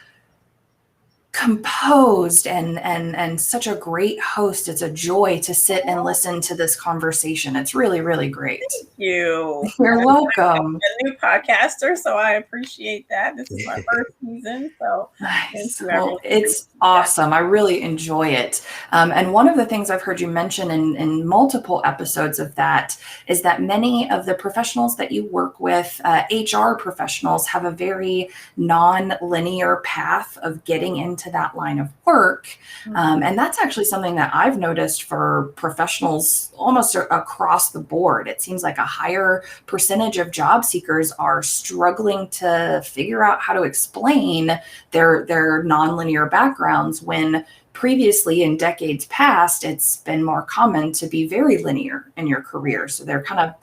composed and such a great host. It's a joy to sit and listen to this conversation. It's really, really great. Thank you. You're welcome. I'm a new podcaster, so I appreciate that. This is my first season, so Nice. thank you. Well, it's awesome. I really enjoy it. And one of the things I've heard you mention in multiple episodes of that is that many of the professionals that you work with, HR professionals, have a very non-linear path of getting into that line of work. And that's actually something that I've noticed for professionals almost across the board. It seems like a higher percentage of job seekers are struggling to figure out how to explain their nonlinear backgrounds, when previously in decades past, it's been more common to be very linear in your career. So they're kind of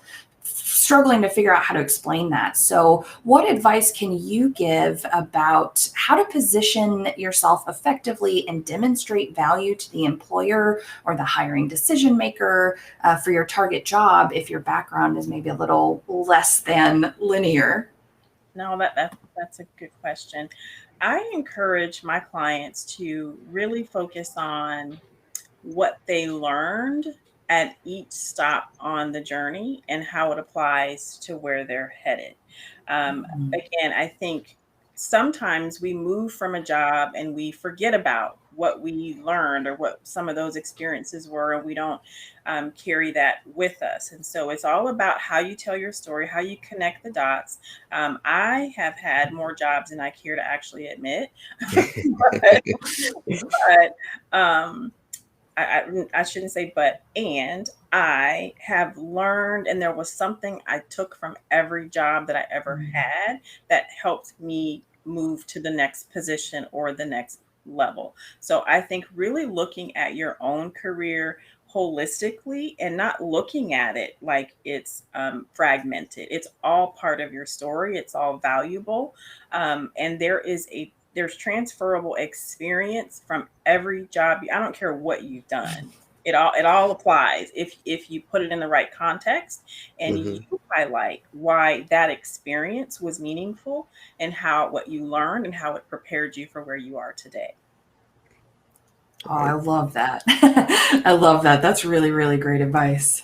struggling to figure out how to explain that. So what advice can you give about how to position yourself effectively and demonstrate value to the employer or the hiring decision maker for your target job if your background is maybe a little less than linear? No, that's a good question. I encourage my clients to really focus on what they learned at each stop on the journey and how it applies to where they're headed. Again, I think sometimes we move from a job and we forget about what we learned or what some of those experiences were, and we don't carry that with us. And so it's all about how you tell your story, how you connect the dots. I have had more jobs than I care to actually admit, but I shouldn't say but, and I have learned, and there was something I took from every job that I ever had that helped me move to the next position or the next level. So I think really looking at your own career holistically and not looking at it like it's fragmented. It's all part of your story. It's all valuable. And there's transferable experience from every job. I don't care what you've done. It all applies if you put it in the right context and you highlight why that experience was meaningful and what you learned and how it prepared you for where you are today. Oh, I love that. I love that. That's really, really great advice.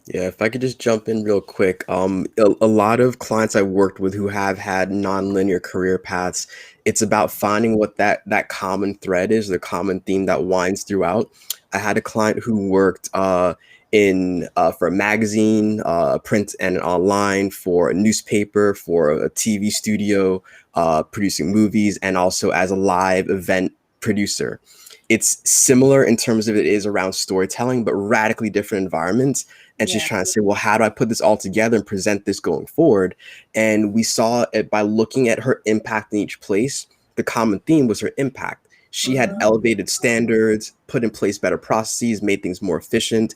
Yeah, if I could just jump in real quick. A lot of clients I worked with who have had nonlinear career paths, it's about finding what that common thread is, the common theme that winds throughout. I had a client who worked for a magazine, print and online, for a newspaper, for a TV studio, producing movies, and also as a live event producer. It's similar in terms of it is around storytelling, but radically different environments. And she's trying to say, well, how do I put this all together and present this going forward? And we saw it by looking at her impact in each place. The common theme was her impact. She had elevated standards, put in place better processes, made things more efficient,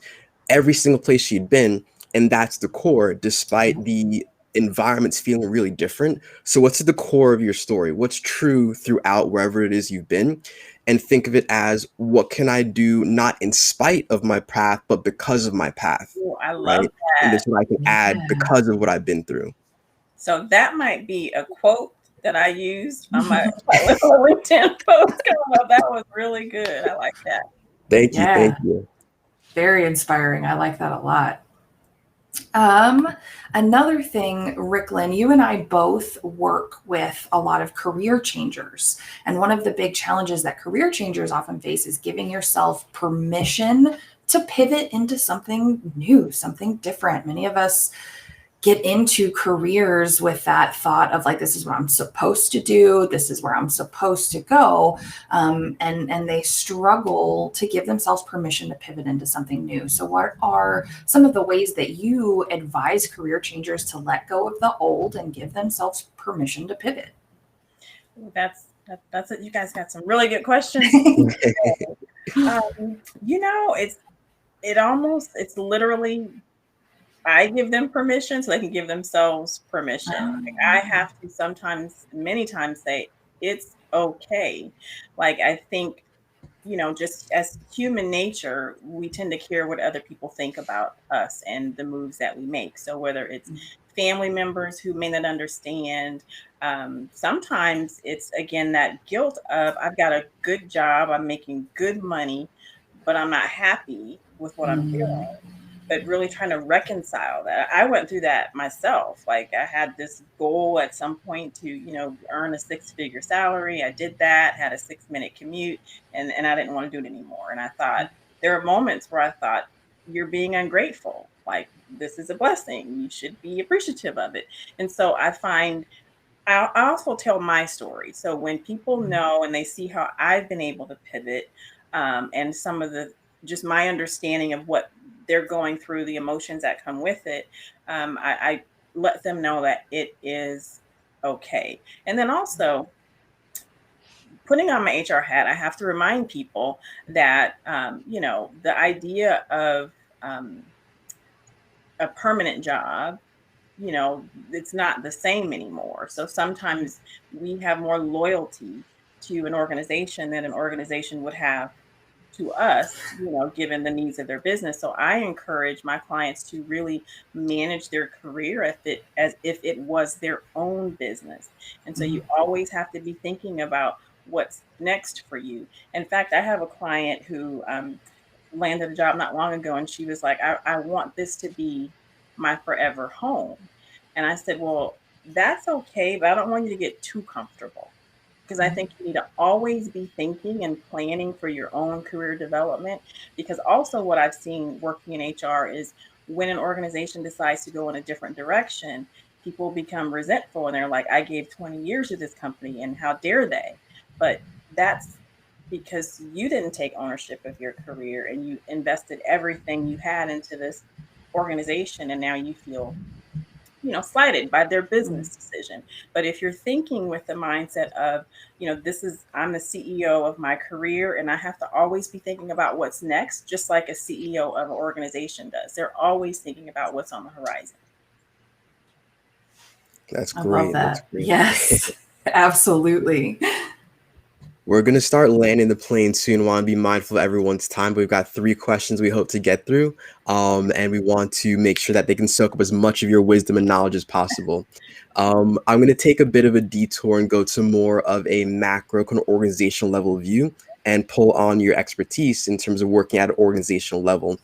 every single place she'd been. And that's the core, despite the environment's feeling really different. So what's at the core of your story? What's true throughout wherever it is you've been? And think of it as, what can I do not in spite of my path, but because of my path, Ooh, I love right? And that. this is what I can add Yeah. because of what I've been through. So that might be a quote that I used on my little LinkedIn post coming up. That was really good. I like that. Thank you. Yeah. Thank you. Very inspiring. I like that a lot. Another thing, Ricklin, you and I both work with a lot of career changers. And one of the big challenges that career changers often face is giving yourself permission to pivot into something new, something different. Many of us get into careers with that thought of like, this is what I'm supposed to do, this is where I'm supposed to go, and they struggle to give themselves permission to pivot into something new. So what are some of the ways that you advise career changers to let go of the old and give themselves permission to pivot? That's it. You guys got some really good questions. It's literally, I give them permission so they can give themselves permission. Like, I have to sometimes, many times, say it's okay. Like, I think, just as human nature, we tend to care what other people think about us and the moves that we make. So whether it's family members who may not understand, sometimes it's again that guilt of, I've got a good job, I'm making good money, but I'm not happy with what I'm doing. But really trying to reconcile that. I went through that myself. Like, I had this goal at some point to, earn a 6-figure salary. I did that, had a 6-minute commute, and I didn't want to do it anymore. And I thought, there are moments where I thought, you're being ungrateful. Like, this is a blessing. You should be appreciative of it. And so I find, I also tell my story. So when people know and they see how I've been able to pivot, and some of just my understanding of what they're going through, the emotions that come with it, I let them know that it is okay. And then also, putting on my HR hat, I have to remind people that, the idea of a permanent job, it's not the same anymore. So sometimes we have more loyalty to an organization than an organization would have to us, given the needs of their business. So I encourage my clients to really manage their career as if it was their own business. And so you always have to be thinking about what's next for you. In fact, I have a client who landed a job not long ago, and she was like, I want this to be my forever home. And I said, well, that's okay, but I don't want you to get too comfortable, because I think you need to always be thinking and planning for your own career development. Because also, what I've seen working in HR is, when an organization decides to go in a different direction, people become resentful and they're like, I gave 20 years to this company and how dare they? But that's because you didn't take ownership of your career and you invested everything you had into this organization, and now you feel slighted by their business decision. But if you're thinking with the mindset of, I'm the CEO of my career and I have to always be thinking about what's next, just like a CEO of an organization does. They're always thinking about what's on the horizon. That's I great. love that. That's great. Yes, absolutely. We're going to start landing the plane soon. Want to be mindful of everyone's time, but we've got 3 questions we hope to get through. And we want to make sure that they can soak up as much of your wisdom and knowledge as possible. I'm going to take a bit of a detour and go to more of a macro kind of organizational level view and pull on your expertise in terms of working at an organizational level.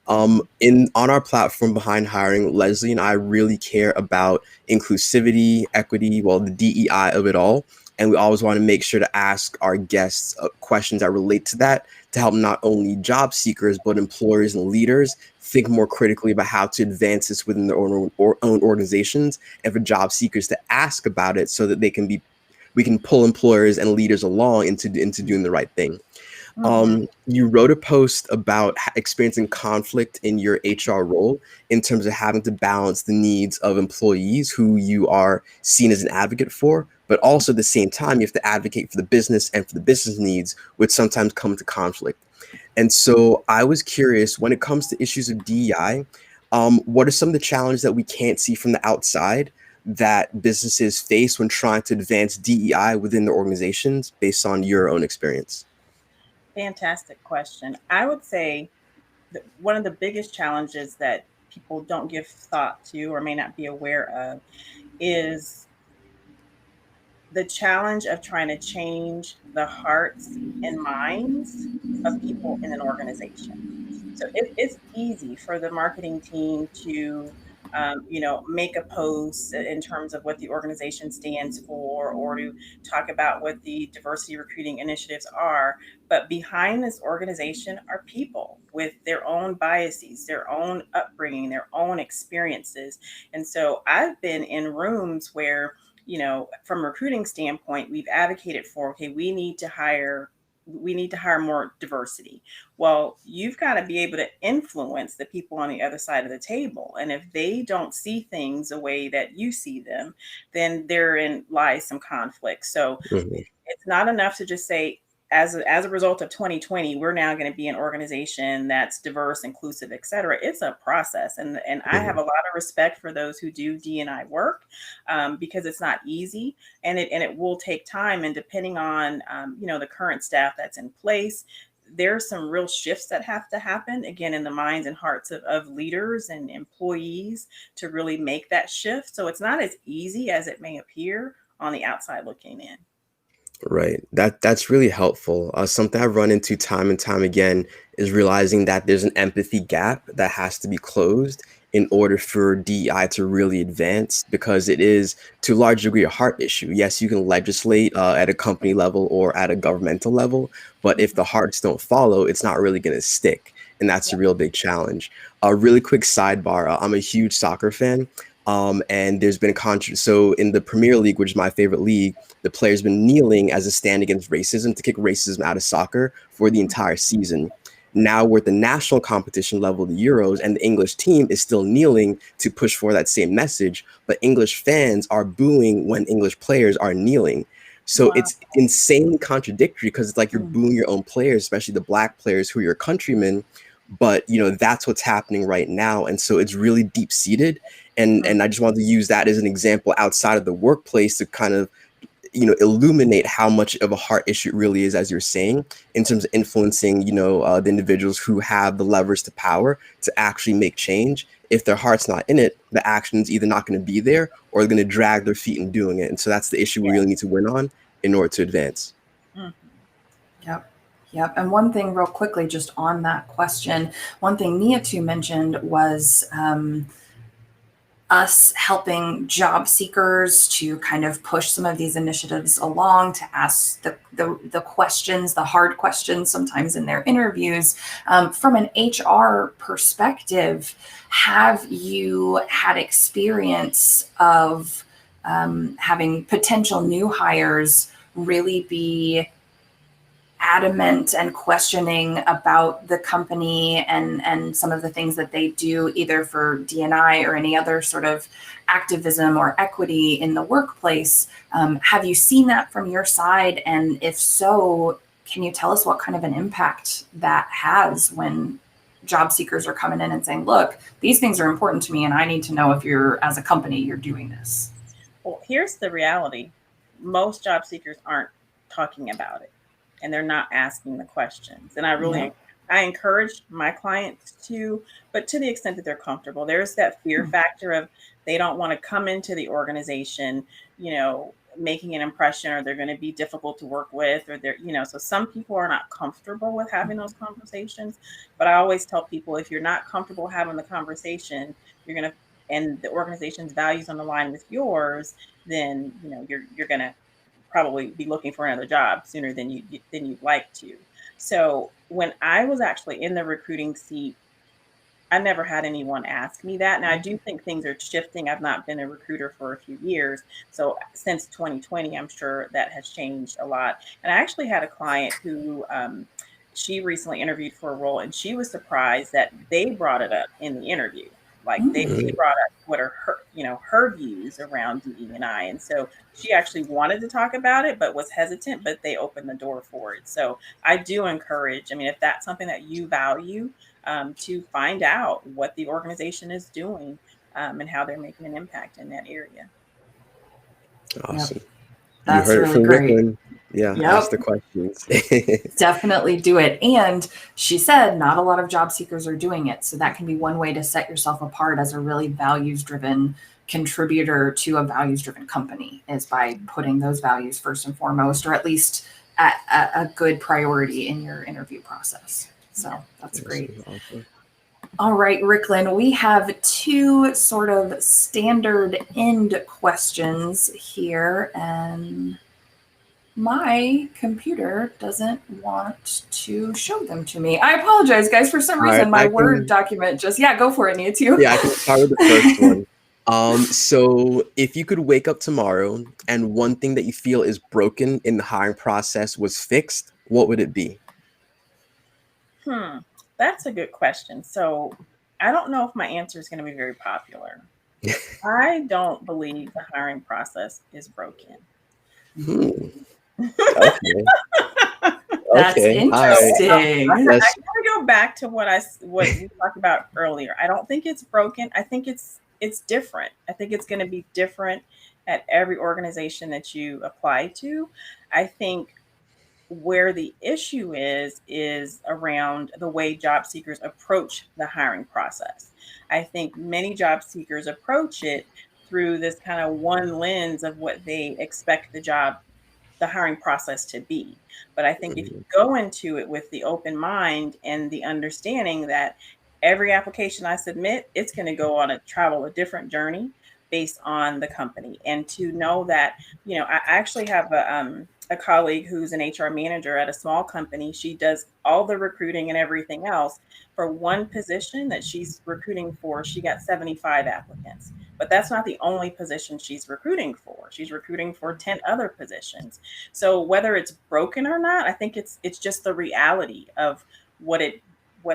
On our platform Behind Hiring, Leslie and I really care about inclusivity, equity, the DEI of it all. And we always want to make sure to ask our guests questions that relate to that, to help not only job seekers, but employers and leaders think more critically about how to advance this within their own organizations, and for job seekers to ask about it so that we can pull employers and leaders along into doing the right thing. You wrote a post about experiencing conflict in your HR role in terms of having to balance the needs of employees who you are seen as an advocate for, but also at the same time, you have to advocate for the business and for the business needs, which sometimes come to conflict. And so I was curious, when it comes to issues of DEI, What are some of the challenges that we can't see from the outside that businesses face when trying to advance DEI within their organizations based on your own experience? Fantastic question. I would say that one of the biggest challenges that people don't give thought to or may not be aware of is the challenge of trying to change the hearts and minds of people in an organization. So it's easy for the marketing team to, make a post in terms of what the organization stands for, or to talk about what the diversity recruiting initiatives are. But behind this organization are people with their own biases, their own upbringing, their own experiences. And so I've been in rooms where, from a recruiting standpoint, we've advocated for, okay, we need to hire more diversity. Well, you've got to be able to influence the people on the other side of the table. And if they don't see things the way that you see them, then therein lies some conflict. So Mhm. it's not enough to just say, as a result of 2020, we're now going to be an organization that's diverse, inclusive, et cetera. It's a process. And I have Mhm. a lot of respect for those who do D&I work, because it's not easy, and it will take time. And depending on, the current staff that's in place, there's some real shifts that have to happen again in the minds and hearts of leaders and employees to really make that shift. So it's not as easy as it may appear on the outside looking in. Right. That's really helpful. Something I've run into time and time again is realizing that there's an empathy gap that has to be closed in order for DEI to really advance, because it is to a large degree a heart issue. Yes, you can legislate at a company level or at a governmental level, but if the hearts don't follow, it's not really going to stick. And that's a real big challenge. A really quick sidebar. I'm a huge soccer fan. And there's been so in the Premier League, which is my favorite league, the players been kneeling as a stand against racism to kick racism out of soccer for the entire season. Now we're at the national competition level, the Euros, and the English team is still kneeling to push for that same message, but English fans are booing when English players are kneeling. So Wow. it's insanely contradictory, because it's like you're Mm. booing your own players, especially the black players who are your countrymen. But that's what's happening right now, and so it's really deep seated. And I just wanted to use that as an example outside of the workplace to kind of illuminate how much of a heart issue it really is, as you're saying, in terms of influencing the individuals who have the levers to power to actually make change. If their heart's not in it, the action's either not going to be there or they're going to drag their feet in doing it. And so that's the issue we really need to win on in order to advance. Yeah. Yep. Yep. And one thing, real quickly, just on that question, one thing Nia too mentioned was us helping job seekers to kind of push some of these initiatives along, to ask the questions, the hard questions sometimes in their interviews. From an HR perspective, have you had experience of having potential new hires really be adamant and questioning about the company and some of the things that they do, either for D&I or any other sort of activism or equity in the workplace? Have you seen that from your side? And if so, can you tell us what kind of an impact that has when job seekers are coming in and saying, look, these things are important to me and I need to know if you're, as a company, you're doing this? Well, here's the reality. Most job seekers aren't talking about it, and they're not asking the questions. And Yeah. I encourage my clients to, but to the extent that they're comfortable. There's that fear factor of they don't want to come into the organization, making an impression, or they're going to be difficult to work with, or so some people are not comfortable with having those conversations. But I always tell people, if you're not comfortable having the conversation, you're going to, and the organization's values on the line with yours, then you're going to probably be looking for another job sooner than you'd like to. So when I was actually in the recruiting seat, I never had anyone ask me that. Now I do think things are shifting. I've not been a recruiter for a few years. So since 2020, I'm sure that has changed a lot. And I actually had a client who, she recently interviewed for a role, and she was surprised that they brought it up in the interview. Like they Mm. brought up what are her views around DE&I. And so she actually wanted to talk about it, but was hesitant, but they opened the door for it. So I do encourage, I mean, if that's something that you value, to find out what the organization is doing and how they're making an impact in that area. Awesome. Yep. You That's heard it really from great. Ricklin. Yeah, ask the Yep. questions. Definitely do it. And she said not a lot of job seekers are doing it. So that can be one way to set yourself apart as a really values driven contributor to a values driven company, is by putting those values first and foremost, or at least at a good priority in your interview process. So that's great. Awesome. All right, Ricklin, we have two sort of standard end questions here, and my computer doesn't want to show them to me. I apologize, guys. For some All reason, right, my Word document just, go for it, Nancy. Yeah, I can start with the first one. So if you could wake up tomorrow and one thing that you feel is broken in the hiring process was fixed, what would it be? That's a good question. So I don't know if my answer is going to be very popular. I don't believe the hiring process is broken. Okay. That's Okay. interesting. I gotta go back to what we talked about earlier. I don't think it's broken. I think it's different. I think it's going to be different at every organization that you apply to. I think where the issue is around the way job seekers approach the hiring process. I think many job seekers approach it through this kind of one lens of what they expect the hiring process to be. But I think if you go into it with the open mind and the understanding that every application I submit, it's going to go on travel a different journey based on the company. And to know that, I actually have a colleague who's an HR manager at a small company. She does all the recruiting and everything else. For one position that she's recruiting for, she got 75 applicants. But that's not the only position she's recruiting for. She's recruiting for 10 other positions. So whether it's broken or not, I think it's just the reality of what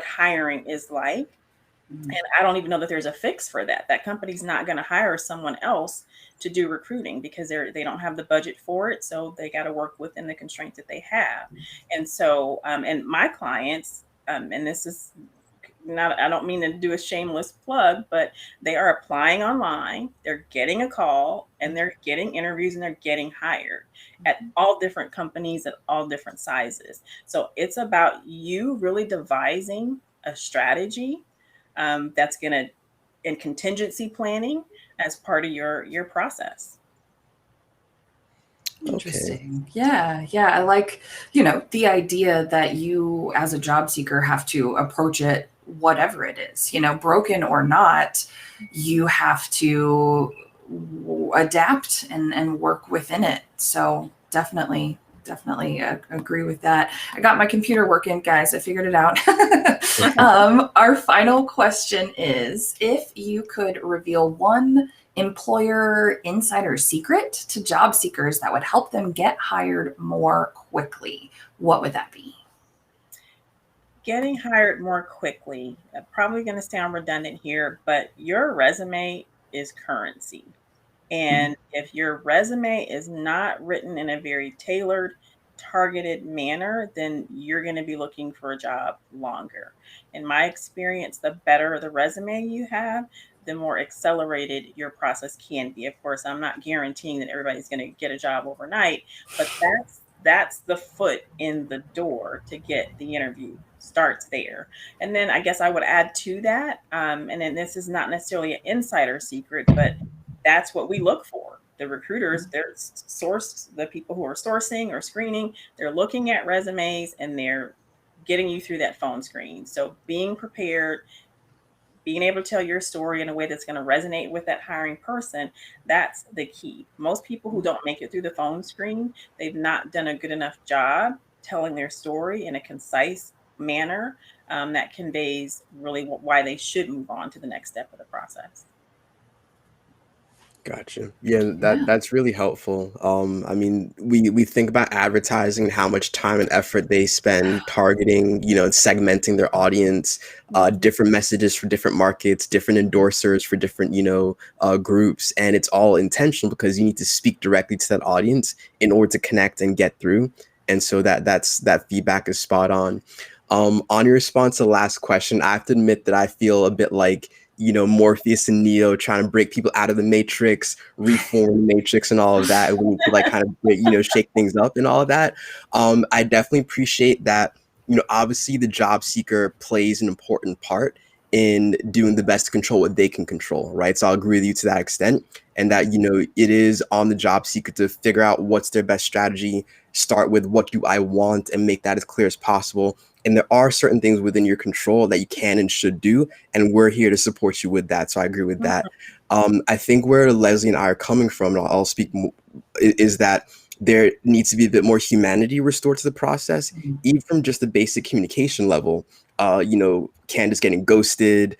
hiring is like. And I don't even know that there's a fix for that. That company's not going to hire someone else to do recruiting because they don't have the budget for it. So they got to work within the constraints that they have. And so, and my clients, and this is not, I don't mean to do a shameless plug, but they are applying online, they're getting a call, and they're getting interviews, and they're getting hired at all different companies at all different sizes. So it's about you really devising a strategy that's going to, in contingency planning as part of your process. Interesting. Okay. Yeah. I like, the idea that you as a job seeker have to approach it, whatever it is, broken or not, you have to adapt and work within it. So definitely agree with that. I got my computer working, guys. I figured it out. Our final question is, if you could reveal one employer insider secret to job seekers that would help them get hired more quickly, what would that be? Getting hired more quickly. I'm probably going to sound redundant here, but your resume is currency. And if your resume is not written in a very tailored, targeted manner, then you're going to be looking for a job longer. In my experience, the better the resume you have, the more accelerated your process can be. Of course, I'm not guaranteeing that everybody's going to get a job overnight, but that's the foot in the door to get the interview. Starts there. And then I guess I would add to that, and then this is not necessarily an insider secret, but that's what we look for. The recruiters, the people who are sourcing or screening, they're looking at resumes and they're getting you through that phone screen. So being prepared, being able to tell your story in a way that's going to resonate with that hiring person, that's the key. Most people who don't make it through the phone screen, they've not done a good enough job telling their story in a concise manner that conveys really why they should move on to the next step of the process. Gotcha. Yeah, that's really helpful. I mean, we think about advertising and how much time and effort they spend targeting, and segmenting their audience, different messages for different markets, different endorsers for different, groups, and it's all intentional because you need to speak directly to that audience in order to connect and get through. And so that feedback is spot on. On your response to the last question, I have to admit that I feel a bit like, Morpheus and Neo trying to break people out of the Matrix, reform the Matrix and all of that. And we need to like kind of, shake things up and all of that. I definitely appreciate that, obviously the job seeker plays an important part in doing the best to control what they can control, right? So I'll agree with you to that extent. And that, it is on the job seeker to figure out what's their best strategy, start with what do I want and make that as clear as possible. And there are certain things within your control that you can and should do. And we're here to support you with that. So I agree with that. I think where Leslie and I are coming from, and I'll speak, is that there needs to be a bit more humanity restored to the process, even from just the basic communication level. Candidates getting ghosted,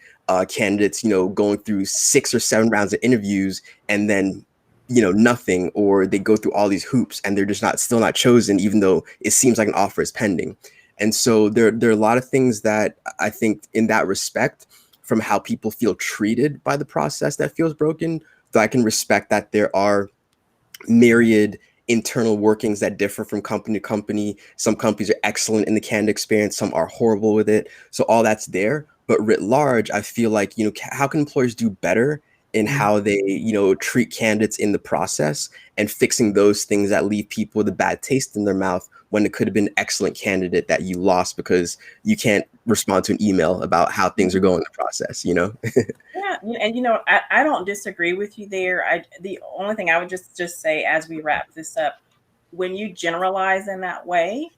candidates, going through 6 or 7 rounds of interviews and then, nothing, or they go through all these hoops and they're just still not chosen, even though it seems like an offer is pending. And so there are a lot of things that I think in that respect, from how people feel treated by the process, that feels broken. Though I can respect that there are myriad internal workings that differ from company to company. Some companies are excellent in the candidate experience, some are horrible with it. So all that's there. But writ large, I feel like, how can employers do better in how they, treat candidates in the process, and fixing those things that leave people with a bad taste in their mouth when it could have been an excellent candidate that you lost because you can't respond to an email about how things are going in the process, Yeah, and I don't disagree with you there. The only thing I would just say as we wrap this up, when you generalize in that way,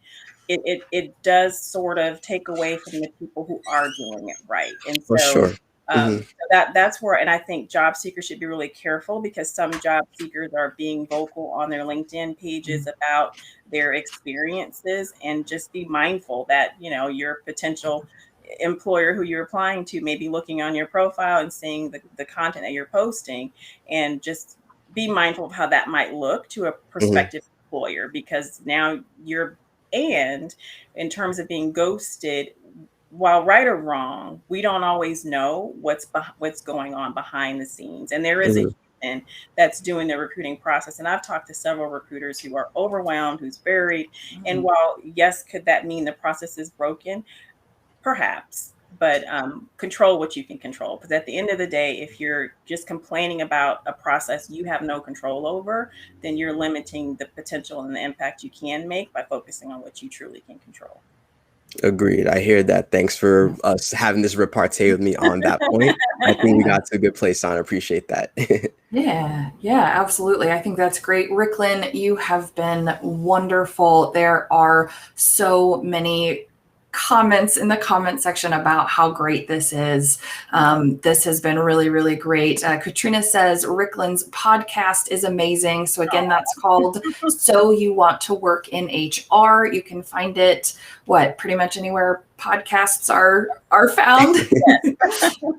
it does sort of take away from the people who are doing it right. And For so sure. so that's where, and I think job seekers should be really careful, because some job seekers are being vocal on their LinkedIn pages about their experiences, and just be mindful that, your potential employer who you're applying to may be looking on your profile and seeing the content that you're posting, and just be mindful of how that might look to a prospective employer, because now and in terms of being ghosted, while right or wrong, we don't always know what's going on behind the scenes. And there is a human that's doing the recruiting process. And I've talked to several recruiters who are overwhelmed, who's buried. And while, yes, could that mean the process is broken? Perhaps. But control what you can control. Because at the end of the day, if you're just complaining about a process you have no control over, then you're limiting the potential and the impact you can make by focusing on what you truly can control. Agreed. I hear that. Thanks for us having this repartee with me on that point. I think we got to a good place on. I appreciate that. Yeah, absolutely. I think that's great. Ricklin, you have been wonderful. There are so many comments in the comment section about how great this is. This has been really, really great. Katrina says Ricklin's podcast is amazing. So again, that's called So You Want to Work in HR. You can find it pretty much anywhere podcasts are found.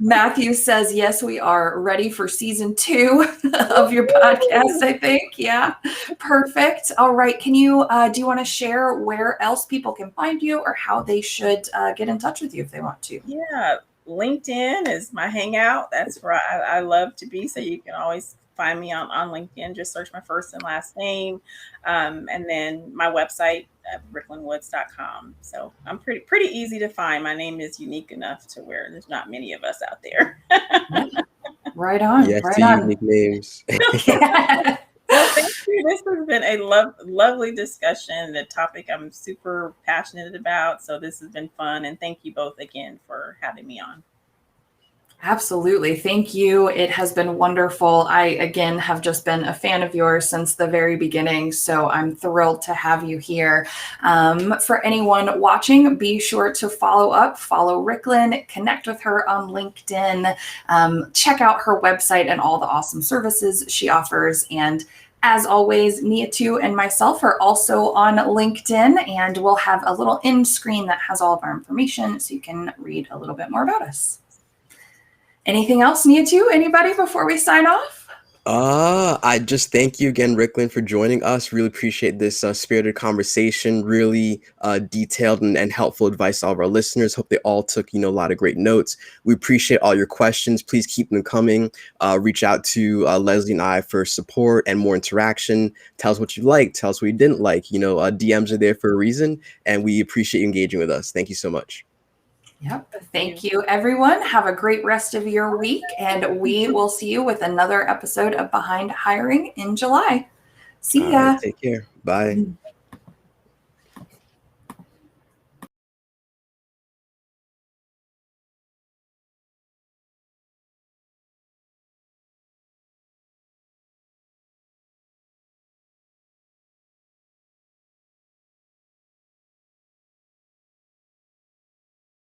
Matthew says, yes, we are ready for season 2 of your podcast, I think. Yeah, perfect. All right. Can you, do you want to share where else people can find you, or how they should get in touch with you if they want to? Yeah, LinkedIn is my hangout. That's where I love to be. So you can always find me on LinkedIn. Just search my first and last name. And then my website, ricklinwoods.com. So I'm pretty easy to find. My name is unique enough to where there's not many of us out there. Right on. Yes, right two on. unique names. Well, thank you. This has been a lovely discussion, the topic I'm super passionate about. So this has been fun. And thank you both again for having me on. Absolutely. Thank you. It has been wonderful. I, again, have just been a fan of yours since the very beginning. So I'm thrilled to have you here. For anyone watching, be sure to follow Ricklin, connect with her on LinkedIn, check out her website and all the awesome services she offers. And as always, Niatu and myself are also on LinkedIn, and we'll have a little end screen that has all of our information so you can read a little bit more about us. Anything else, Niatu? Anybody before we sign off? I just thank you again, Ricklin, for joining us. Really appreciate this spirited conversation, really detailed and helpful advice to all of our listeners. Hope they all took, a lot of great notes. We appreciate all your questions. Please keep them coming. Reach out to Leslie and I for support and more interaction. Tell us what you liked. Tell us what you didn't like. DMs are there for a reason, and we appreciate you engaging with us. Thank you so much. Yep. Thank you, everyone. Have a great rest of your week, and we will see you with another episode of Behind Hiring in July. See All ya. right, take care. Bye.